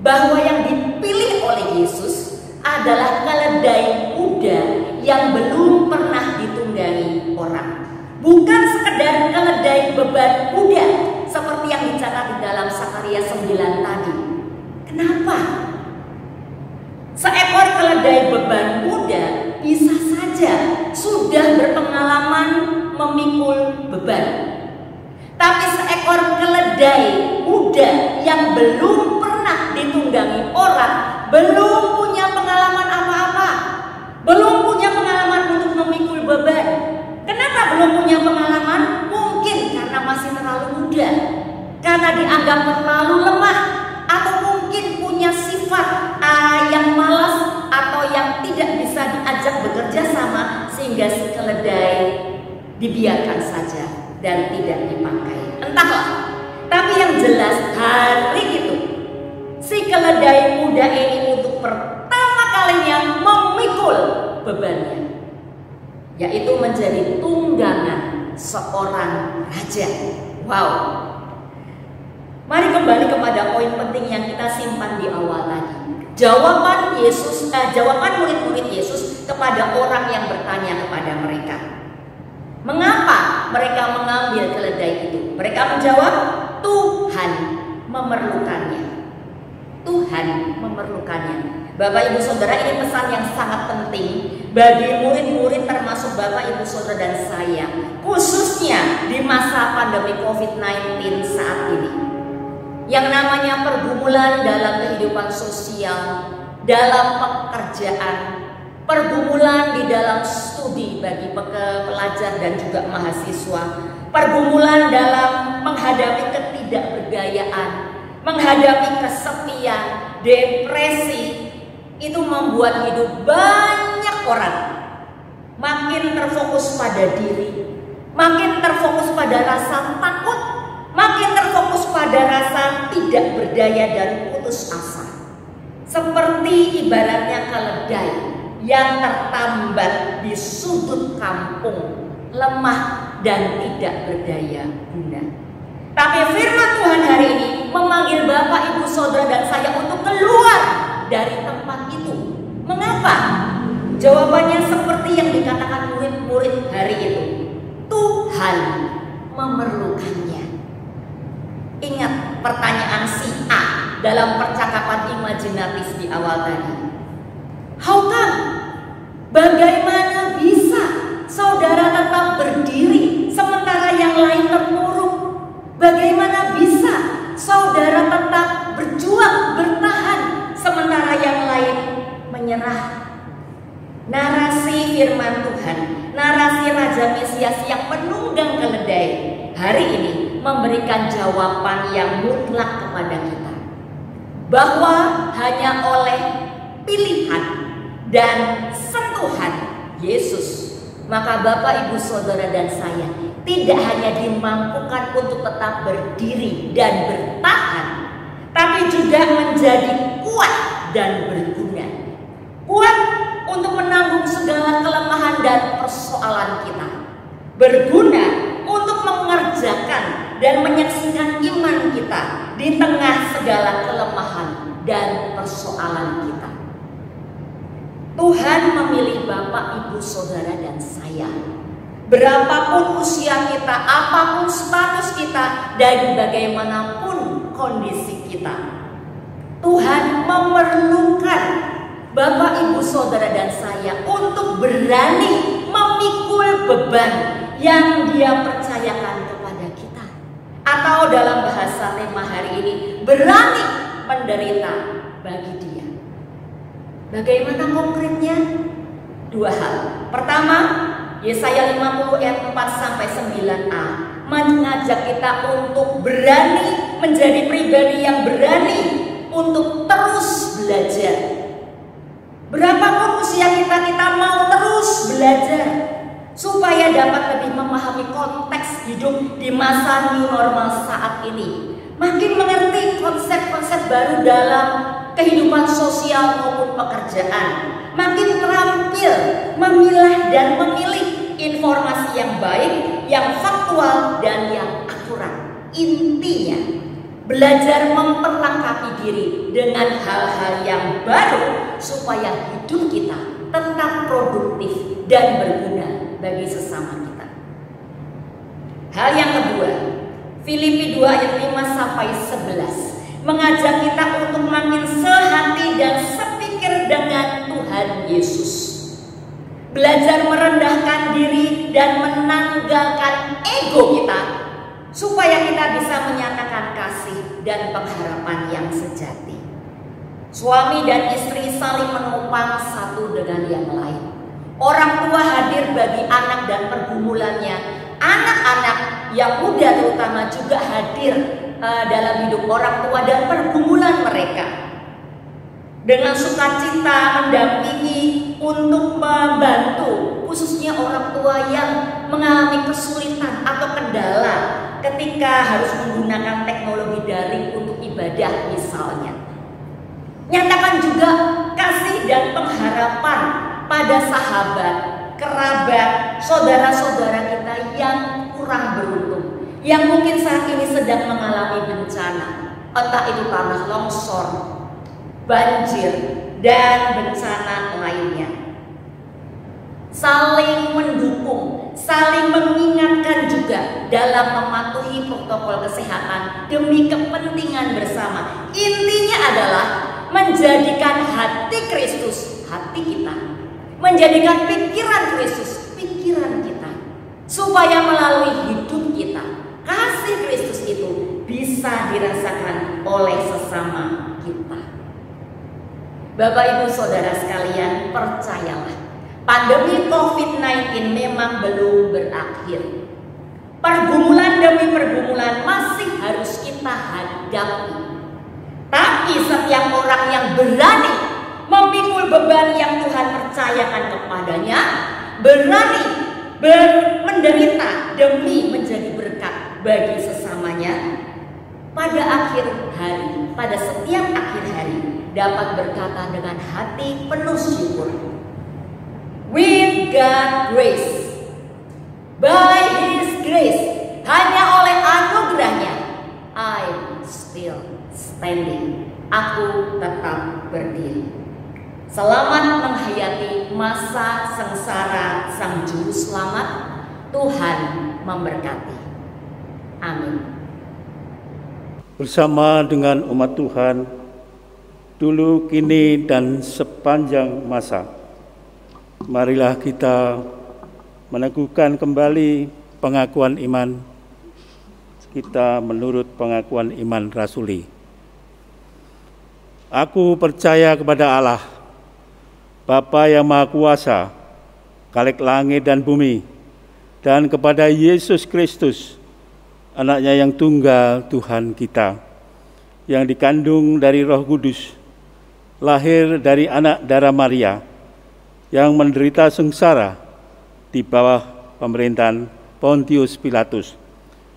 bahwa yang dipilih oleh Yesus adalah keledai muda yang belum pernah ditunggangi orang. Bukan sekedar keledai beban muda seperti yang dicatat di dalam Sakaria 9 tadi. Kenapa? Seekor keledai beban muda bisa saja sudah berpengalaman memikul beban. Tapi seekor keledai muda yang belum pernah ditunggangi orang, belum punya pengalaman apa-apa, belum punya pengalaman untuk memikul beban. Kenapa belum punya pengalaman? Mungkin karena masih terlalu muda, karena dianggap terlalu lemah, atau mungkin punya sifat yang malas atau yang tidak bisa diajak bekerja sama, sehingga si keledai dibiarkan saja dan tidak dipakai. Entahlah. Tapi yang jelas hari itu si keledai muda ini untuk pertama kalinya memikul bebannya, yaitu menjadi tunggangan seorang raja. Wow. Mari kembali kepada poin penting yang kita simpan di awal tadi. Jawaban murid-murid Yesus kepada orang yang bertanya kepada mereka, mengapa mereka mengambil keledai itu? Mereka menjawab, Tuhan memerlukannya. Tuhan memerlukannya. Bapak Ibu Saudara, ini pesan yang sangat penting bagi murid-murid termasuk Bapak Ibu Saudara dan saya, khususnya di masa pandemi COVID-19 saat ini. Yang namanya pergumulan dalam kehidupan sosial, dalam pekerjaan, pergumulan di dalam studi bagi pelajar dan juga mahasiswa, pergumulan dalam menghadapi ketidakpastian ketidakberdayaan, menghadapi kesepian, depresi, itu membuat hidup banyak orang makin terfokus pada diri, makin terfokus pada rasa takut, makin terfokus pada rasa tidak berdaya dan putus asa. Seperti ibaratnya keledai yang tertambat di sudut kampung, lemah dan tidak berdaya guna. Tapi firman Tuhan hari ini memanggil Bapak, Ibu, Saudara dan saya untuk keluar dari tempat itu. Mengapa? Jawabannya seperti yang dikatakan murid-murid hari itu. Tuhan memerlukannya. Ingat pertanyaan si A dalam percakapan imajinatif di awal tadi. How come? Bagaimana bisa saudara tetap berdiri sementara yang lain terpuruk? Bagaimana bisa saudara tetap berjuang, bertahan sementara yang lain menyerah? Narasi firman Tuhan, narasi Raja Mesias yang menunggang keledai hari ini memberikan jawaban yang mutlak kepada kita, bahwa hanya oleh pilihan dan sentuhan Yesus, maka Bapak, Ibu, Saudara dan saya tidak hanya dimampukan untuk tetap berdiri dan bertahan, tapi juga menjadi kuat dan berguna. Kuat untuk menanggung segala kelemahan dan persoalan kita, berguna untuk mengerjakan dan menyaksikan iman kita di tengah segala kelemahan dan persoalan kita. Tuhan memilih Bapak, Ibu, Saudara dan saya, berapapun usia kita, apapun status kita, dan bagaimanapun kondisi kita. Tuhan memerlukan Bapak, Ibu, Saudara dan saya untuk berani memikul beban yang Dia percayakan kepada kita. Atau dalam bahasa tema hari ini, berani menderita bagi Dia. Bagaimana konkretnya? Dua hal. Pertama, Yesaya 50 ayat 4-9a mengajak kita untuk berani menjadi pribadi yang berani untuk terus belajar. Berapapun usia kita mau terus belajar supaya dapat lebih memahami konteks hidup di masa new normal saat ini. Makin mengerti konsep-konsep baru dalam kehidupan sosial maupun pekerjaan. Makin terampil memilah dan memilih informasi yang baik, yang faktual dan yang akurat. Intinya, belajar memperlengkapi diri dengan hal-hal yang baru supaya hidup kita tetap produktif dan berguna bagi sesama kita. Hal yang kedua, Filipi 2 ayat 5-11 mengajak kita untuk makin sehati dan sepikir dengan Tuhan Yesus. Belajar merendahkan diri dan menanggalkan ego kita supaya kita bisa menyatakan kasih dan pengharapan yang sejati. Suami dan istri saling menopang satu dengan yang lain. Orang tua hadir bagi anak dan pergumulannya. Anak-anak yang muda terutama juga hadir dalam hidup orang tua dan pergumulan mereka. Dengan sukacita mendampingi untuk membantu, khususnya orang tua yang mengalami kesulitan atau kendala ketika harus menggunakan teknologi daring untuk ibadah misalnya. Nyatakan juga kasih dan pengharapan pada sahabat, kerabat, saudara-saudara kita yang kurang beruntung, yang mungkin saat ini sedang mengalami bencana, entah itu tanah longsor, banjir, dan bencana lainnya. Saling mendukung, saling mengingatkan juga dalam mematuhi protokol kesehatan demi kepentingan bersama. Intinya adalah menjadikan hati Kristus hati kita, menjadikan pikiran Kristus pikiran kita, supaya melalui hidup kita kasih Kristus itu bisa dirasakan oleh sesama kita. Bapak, Ibu, Saudara sekalian, percayalah, pandemi COVID-19 memang belum berakhir. Pergumulan demi pergumulan masih harus kita hadapi. Tapi setiap orang yang berani memikul beban yang Tuhan percayakan kepadanya, berani menderita demi menjadi berkat bagi sesamanya, pada akhir hari, pada setiap akhir hari dapat berkata dengan hati penuh syukur, with God grace, by His grace, hanya oleh anugerahnya, I'm still standing. Aku tetap berdiri. Selamat menghayati masa sengsara Sang Juru Selamat. Tuhan memberkati. Amin. Bersama dengan umat Tuhan, dulu, kini, dan sepanjang masa, marilah kita meneguhkan kembali pengakuan iman kita menurut pengakuan iman rasuli. Aku percaya kepada Allah, Bapa yang Maha Kuasa, Khalik langit dan bumi, dan kepada Yesus Kristus, Anaknya yang tunggal Tuhan kita, yang dikandung dari Roh Kudus, lahir dari anak darah Maria, yang menderita sengsara di bawah pemerintahan Pontius Pilatus,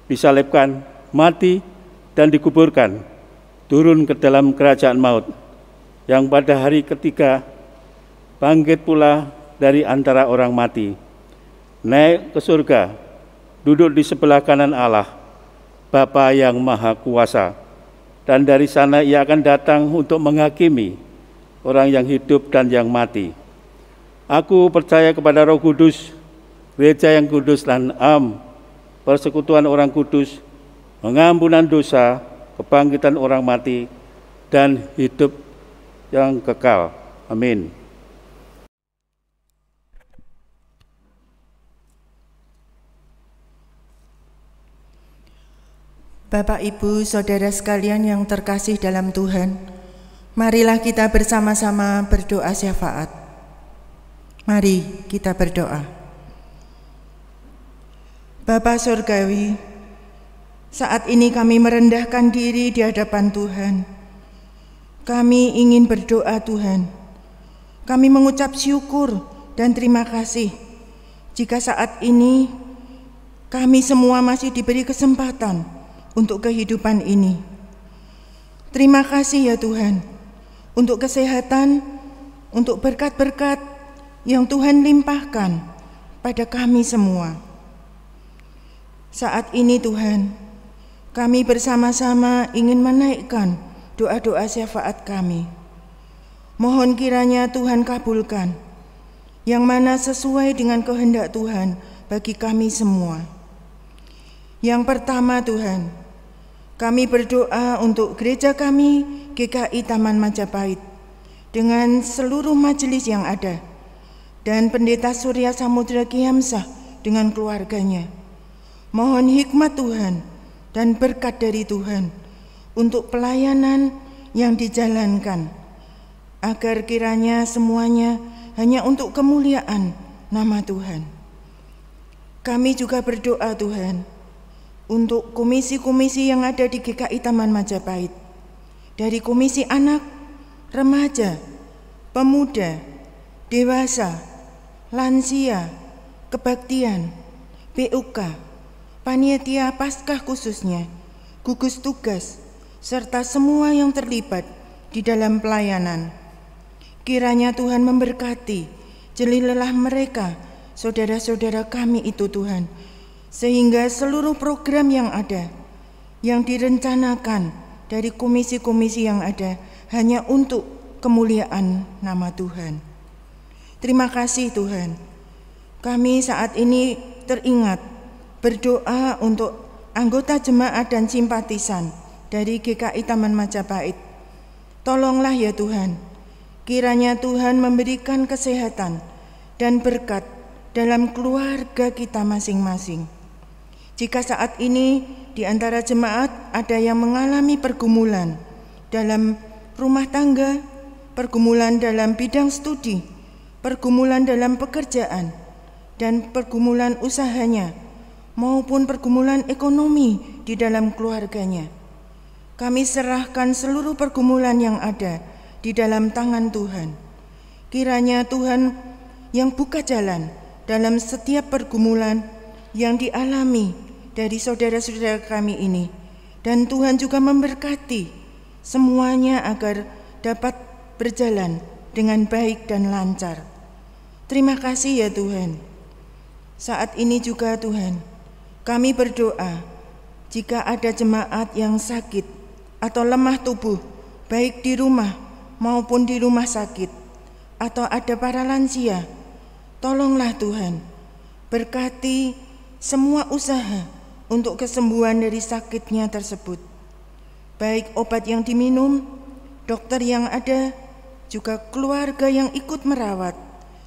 disalibkan, mati, dan dikuburkan, turun ke dalam kerajaan maut, yang pada hari ketiga bangkit pula dari antara orang mati, naik ke surga, duduk di sebelah kanan Allah, Bapa yang Maha Kuasa, dan dari sana Ia akan datang untuk menghakimi orang yang hidup dan yang mati. Aku percaya kepada Roh Kudus, gereja yang kudus dan am, persekutuan orang kudus, pengampunan dosa, kebangkitan orang mati, dan hidup yang kekal. Amin. Bapak, Ibu, Saudara sekalian yang terkasih dalam Tuhan, marilah kita bersama-sama berdoa syafaat. Mari kita berdoa. Bapa Surgawi, saat ini kami merendahkan diri di hadapan Tuhan. Kami ingin berdoa, Tuhan. Kami mengucap syukur dan terima kasih jika saat ini kami semua masih diberi kesempatan untuk kehidupan ini. Terima kasih ya Tuhan, untuk kesehatan, untuk berkat-berkat yang Tuhan limpahkan pada kami semua. Saat ini Tuhan, kami bersama-sama ingin menaikkan doa-doa syafaat kami. Mohon kiranya Tuhan kabulkan, yang mana sesuai dengan kehendak Tuhan bagi kami semua. Yang pertama Tuhan, kami berdoa untuk gereja kami GKI Taman Majapahit dengan seluruh majelis yang ada, dan Pendeta Surya Samudra Giamsah dengan keluarganya. Mohon hikmat Tuhan dan berkat dari Tuhan untuk pelayanan yang dijalankan, agar kiranya semuanya hanya untuk kemuliaan nama Tuhan. Kami juga berdoa Tuhan untuk komisi-komisi yang ada di GKI Taman Majapahit, dari komisi anak, remaja, pemuda, dewasa, lansia, kebaktian, PUK, panitia Paskah khususnya, gugus tugas, serta semua yang terlibat di dalam pelayanan. Kiranya Tuhan memberkati jelilah mereka, saudara-saudara kami itu Tuhan, sehingga seluruh program yang ada, yang direncanakan dari komisi-komisi yang ada, hanya untuk kemuliaan nama Tuhan. Terima kasih Tuhan. Kami saat ini teringat berdoa untuk anggota jemaat dan simpatisan dari GKI Taman Majapahit. Tolonglah ya Tuhan, kiranya Tuhan memberikan kesehatan dan berkat dalam keluarga kita masing-masing. Jika saat ini di antara jemaat ada yang mengalami pergumulan dalam rumah tangga, pergumulan dalam bidang studi, pergumulan dalam pekerjaan, dan pergumulan usahanya, maupun pergumulan ekonomi di dalam keluarganya. Kami serahkan seluruh pergumulan yang ada di dalam tangan Tuhan. Kiranya Tuhan yang buka jalan dalam setiap pergumulan yang dialami dari saudara-saudara kami ini, dan Tuhan juga memberkati semuanya agar dapat berjalan dengan baik dan lancar. Terima kasih ya Tuhan. Saat ini juga Tuhan, kami berdoa jika ada jemaat yang sakit atau lemah tubuh, baik di rumah maupun di rumah sakit, atau ada para lansia, tolonglah Tuhan, berkati semua usaha untuk kesembuhan dari sakitnya tersebut. Baik obat yang diminum, dokter yang ada, juga keluarga yang ikut merawat,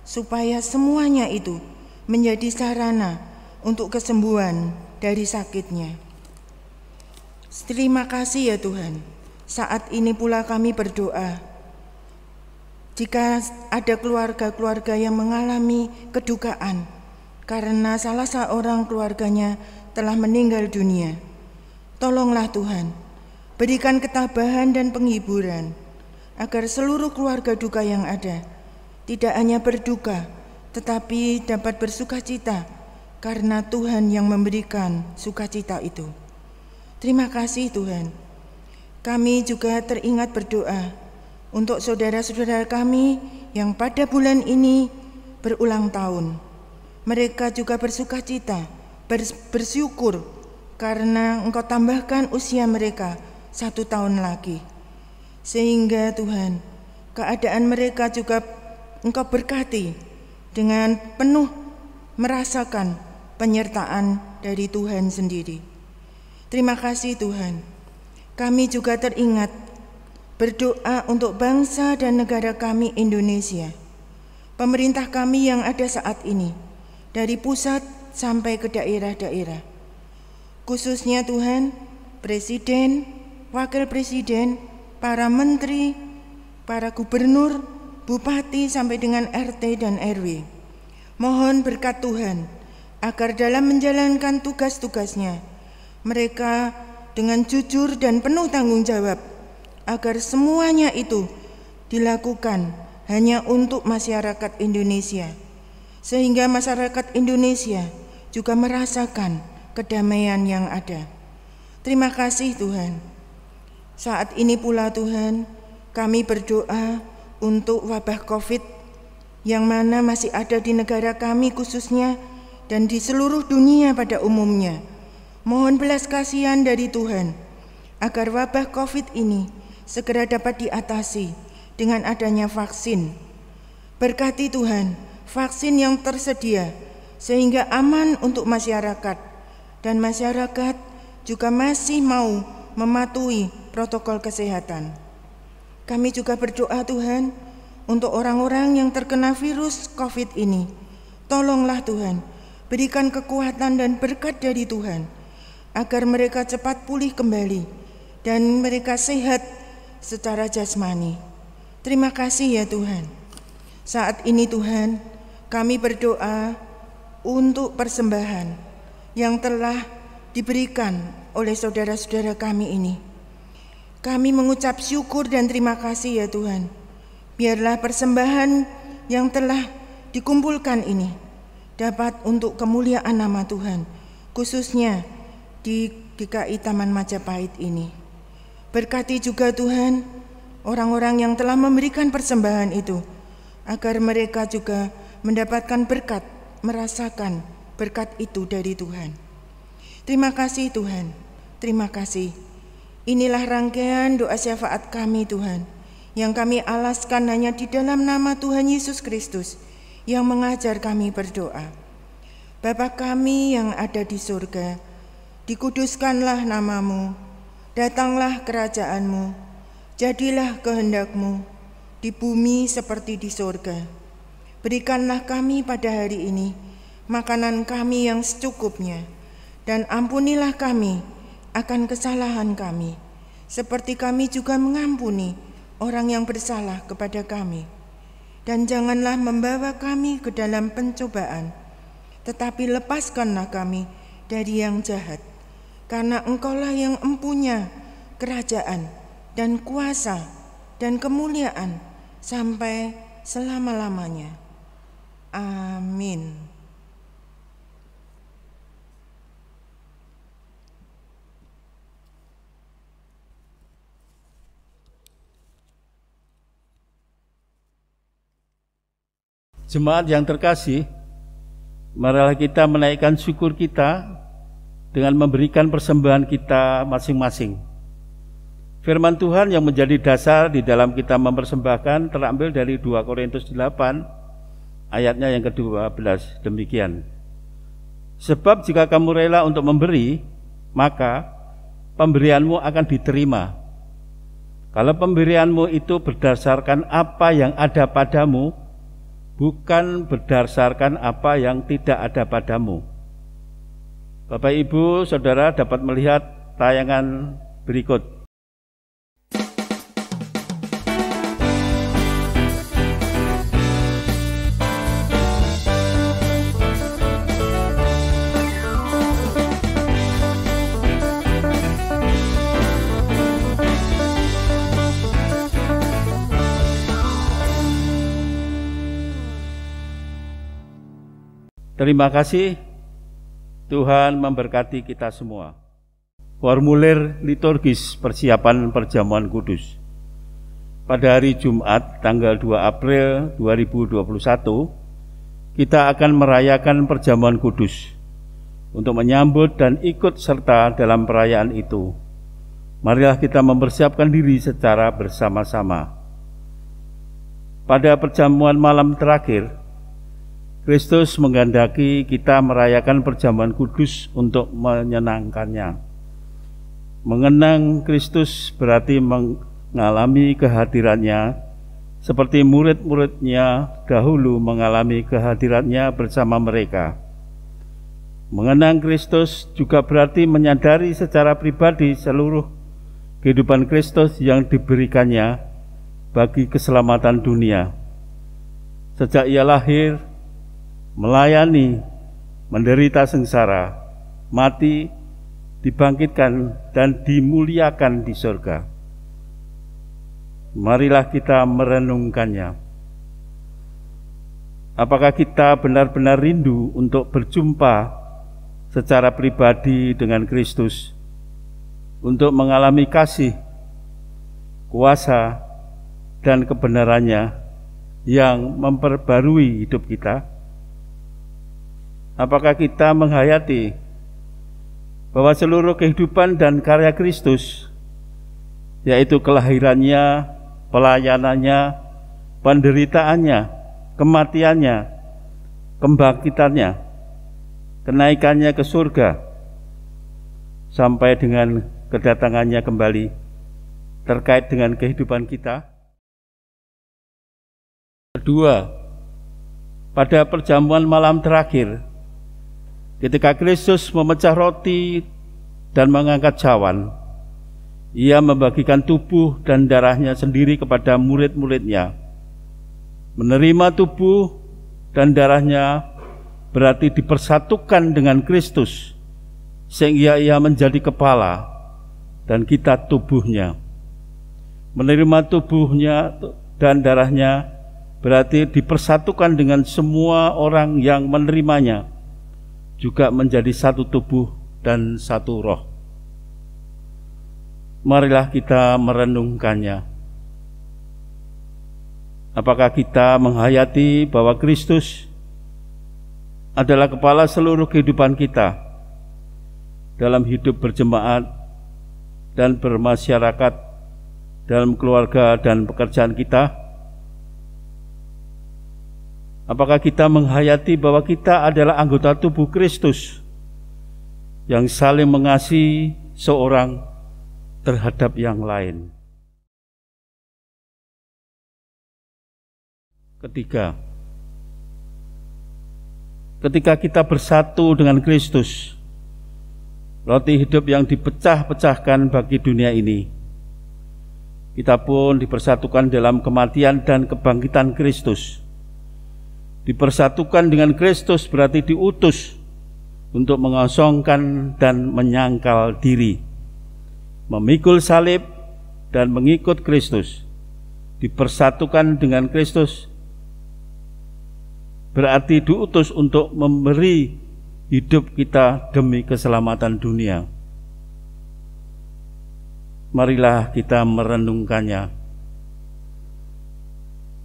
supaya semuanya itu menjadi sarana untuk kesembuhan dari sakitnya. Terima kasih ya Tuhan. Saat ini pula kami berdoa, jika ada keluarga-keluarga yang mengalami kedukaan karena salah seorang keluarganya telah meninggal dunia, tolonglah Tuhan, berikan ketabahan dan penghiburan, agar seluruh keluarga duka yang ada tidak hanya berduka, tetapi dapat bersukacita karena Tuhan yang memberikan sukacita itu. Terima kasih Tuhan. Kami juga teringat berdoa untuk saudara-saudara kami yang pada bulan ini berulang tahun. Mereka juga bersukacita, bersyukur karena Engkau tambahkan usia mereka 1 tahun lagi. Sehingga Tuhan, keadaan mereka juga Engkau berkati dengan penuh merasakan penyertaan dari Tuhan sendiri. Terima kasih Tuhan. Kami juga teringat berdoa untuk bangsa dan negara kami Indonesia. Pemerintah kami yang ada saat ini, dari pusat sampai ke daerah-daerah. Khususnya Tuhan, Presiden, Wakil Presiden, para menteri, para gubernur, bupati sampai dengan RT dan RW. Mohon berkat Tuhan agar dalam menjalankan tugas-tugasnya mereka dengan jujur dan penuh tanggung jawab, agar semuanya itu dilakukan hanya untuk masyarakat Indonesia, sehingga masyarakat Indonesia juga merasakan kedamaian yang ada. Terima kasih Tuhan. Saat ini pula Tuhan, kami berdoa untuk wabah COVID yang mana masih ada di negara kami khususnya dan di seluruh dunia pada umumnya. Mohon belas kasihan dari Tuhan agar wabah COVID ini segera dapat diatasi dengan adanya vaksin. Berkati Tuhan vaksin yang tersedia sehingga aman untuk masyarakat, dan masyarakat juga masih mau mematuhi protokol kesehatan. Kami juga berdoa Tuhan untuk orang-orang yang terkena virus COVID ini. Tolonglah Tuhan, berikan kekuatan dan berkat dari Tuhan, agar mereka cepat pulih kembali dan mereka sehat secara jasmani. Terima kasih ya Tuhan. Saat ini Tuhan, kami berdoa untuk persembahan yang telah diberikan oleh saudara-saudara kami ini. Kami mengucap syukur dan terima kasih ya Tuhan. Biarlah persembahan yang telah dikumpulkan ini dapat untuk kemuliaan nama Tuhan, khususnya di GKI Taman Majapahit ini. Berkati juga Tuhan orang-orang yang telah memberikan persembahan itu, agar mereka juga mendapatkan berkat, merasakan berkat itu dari Tuhan. Terima kasih Tuhan, terima kasih. Inilah rangkaian doa syafaat kami Tuhan, yang kami alaskan hanya di dalam nama Tuhan Yesus Kristus yang mengajar kami berdoa. Bapa kami yang ada di surga, dikuduskanlah namamu, datanglah kerajaanmu, jadilah kehendak-Mu di bumi seperti di surga. Berikanlah kami pada hari ini makanan kami yang secukupnya, dan ampunilah kami akan kesalahan kami, seperti kami juga mengampuni orang yang bersalah kepada kami. Dan janganlah membawa kami ke dalam pencobaan, tetapi lepaskanlah kami dari yang jahat, karena Engkaulah yang empunya kerajaan dan kuasa dan kemuliaan sampai selama-lamanya. Amin. Jemaat yang terkasih, marilah kita menaikkan syukur kita dengan memberikan persembahan kita masing-masing. Firman Tuhan yang menjadi dasar di dalam kita mempersembahkan terambil dari 2 Korintus 8 ayatnya yang ke-12, demikian. Sebab jika kamu rela untuk memberi, maka pemberianmu akan diterima. Kalau pemberianmu itu berdasarkan apa yang ada padamu, bukan berdasarkan apa yang tidak ada padamu. Bapak, Ibu, Saudara dapat melihat tayangan berikut. Terima kasih, Tuhan memberkati kita semua. Formulir liturgis persiapan perjamuan kudus. Pada hari Jumat tanggal 2 April 2021, kita akan merayakan perjamuan kudus. Untuk menyambut dan ikut serta dalam perayaan itu, marilah kita mempersiapkan diri secara bersama-sama. Pada perjamuan malam terakhir, Kristus menghendaki kita merayakan perjamuan kudus untuk menyenangkannya. Mengenang Kristus berarti mengalami kehadirannya seperti murid-muridnya dahulu mengalami kehadirannya bersama mereka. Mengenang Kristus juga berarti menyadari secara pribadi seluruh kehidupan Kristus yang diberikannya bagi keselamatan dunia. Sejak ia lahir, melayani, menderita sengsara, mati, dibangkitkan, dan dimuliakan di surga. Marilah kita merenungkannya. Apakah kita benar-benar rindu untuk berjumpa secara pribadi dengan Kristus, untuk mengalami kasih, kuasa, dan kebenarannya yang memperbarui hidup kita? Apakah kita menghayati bahwa seluruh kehidupan dan karya Kristus, yaitu kelahirannya, pelayanannya, penderitaannya, kematiannya, kebangkitannya, kenaikannya ke surga, sampai dengan kedatangannya kembali, terkait dengan kehidupan kita? Kedua, pada perjamuan malam terakhir, ketika Kristus memecah roti dan mengangkat cawan, ia membagikan tubuh dan darahnya sendiri kepada murid-muridnya. Menerima tubuh dan darahnya berarti dipersatukan dengan Kristus, sehingga ia menjadi kepala dan kita tubuhnya. Menerima tubuhnya dan darahnya berarti dipersatukan dengan semua orang yang menerimanya, juga menjadi satu tubuh dan satu roh. Marilah kita merenungkannya. Apakah kita menghayati bahwa Kristus adalah kepala seluruh kehidupan kita dalam hidup berjemaat dan bermasyarakat, dalam keluarga dan pekerjaan kita? Apakah kita menghayati bahwa kita adalah anggota tubuh Kristus yang saling mengasihi seorang terhadap yang lain? Ketiga, ketika kita bersatu dengan Kristus, roti hidup yang dipecah-pecahkan bagi dunia ini, kita pun dipersatukan dalam kematian dan kebangkitan Kristus. Dipersatukan dengan Kristus berarti diutus untuk mengosongkan dan menyangkal diri, memikul salib dan mengikut Kristus, dipersatukan dengan Kristus, berarti diutus untuk memberi hidup kita demi keselamatan dunia. Marilah kita merenungkannya.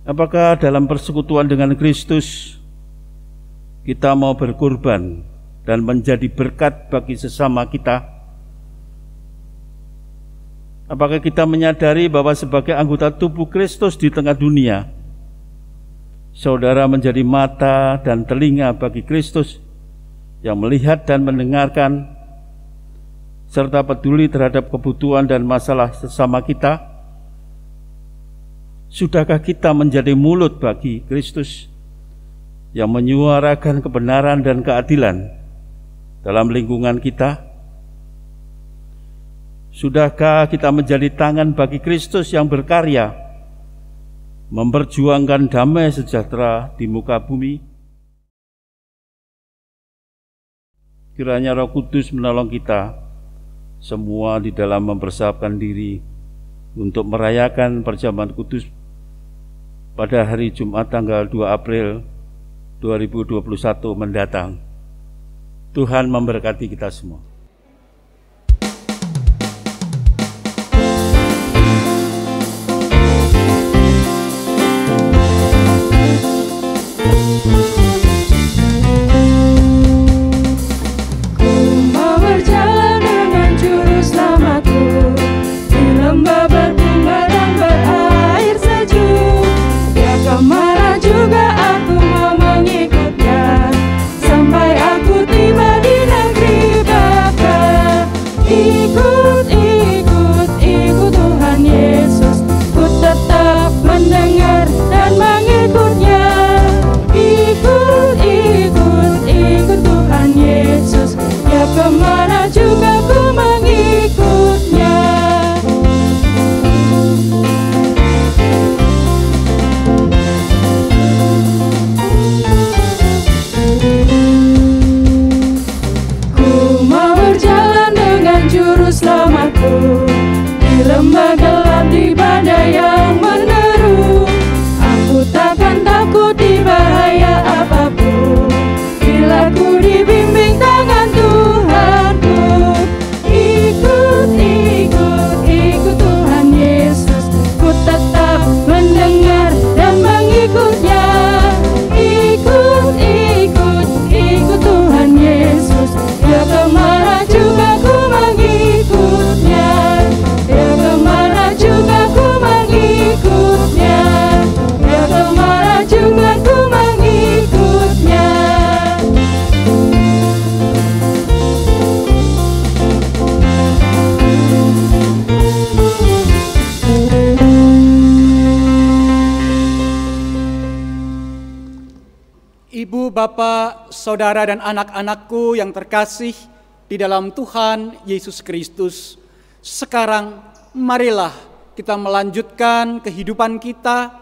Apakah dalam persekutuan dengan Kristus kita mau berkorban dan menjadi berkat bagi sesama kita? Apakah kita menyadari bahwa sebagai anggota tubuh Kristus di tengah dunia, saudara menjadi mata dan telinga bagi Kristus yang melihat dan mendengarkan, serta peduli terhadap kebutuhan dan masalah sesama kita? Sudahkah kita menjadi mulut bagi Kristus yang menyuarakan kebenaran dan keadilan dalam lingkungan kita? Sudahkah kita menjadi tangan bagi Kristus yang berkarya memperjuangkan damai sejahtera di muka bumi? Kiranya Roh Kudus menolong kita semua di dalam mempersiapkan diri untuk merayakan perjamuan kudus pada hari Jumat tanggal 2 April 2021 mendatang. Tuhan memberkati kita semua. Bapak, saudara dan anak-anakku yang terkasih di dalam Tuhan Yesus Kristus, sekarang marilah kita melanjutkan kehidupan kita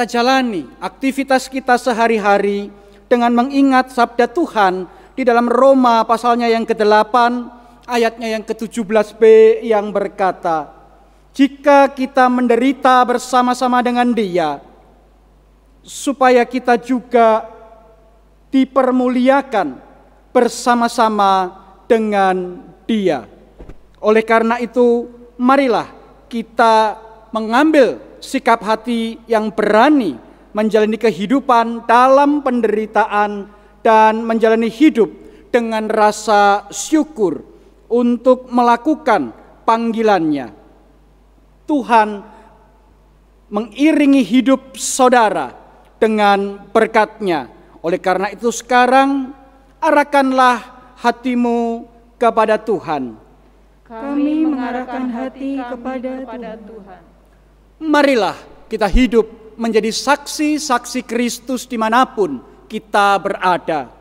jalani aktivitas kita sehari-hari dengan mengingat sabda Tuhan di dalam Roma pasalnya yang ke-8 ayatnya yang ke-17b yang berkata, jika kita menderita bersama-sama dengan Dia, supaya kita juga dipermuliakan bersama-sama dengan Dia. Oleh karena itu, marilah kita mengambil sikap hati yang berani menjalani kehidupan dalam penderitaan dan menjalani hidup dengan rasa syukur untuk melakukan panggilannya. Tuhan mengiringi hidup saudara dengan berkat-Nya. Oleh karena itu sekarang arahkanlah hatimu kepada Tuhan. Kami mengarahkan hati kepada Tuhan. Marilah kita hidup menjadi saksi-saksi Kristus dimanapun kita berada.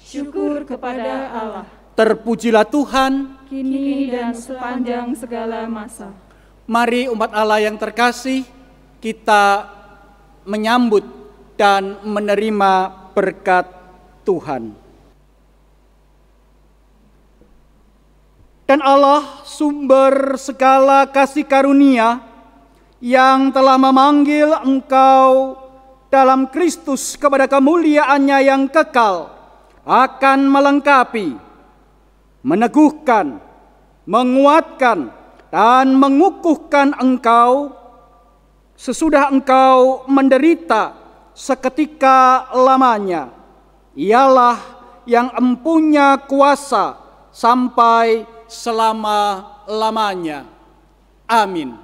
Syukur kepada Allah. Terpujilah Tuhan, kini dan sepanjang segala masa. Mari umat Allah yang terkasih, kita menyambut dan menerima berkat Tuhan. Dan Allah, sumber segala kasih karunia, yang telah memanggil engkau dalam Kristus kepada kemuliaan-Nya yang kekal, akan melengkapi, meneguhkan, menguatkan, dan mengukuhkan engkau sesudah engkau menderita seketika lamanya. Ialah yang empunya kuasa sampai selama-lamanya. Amin.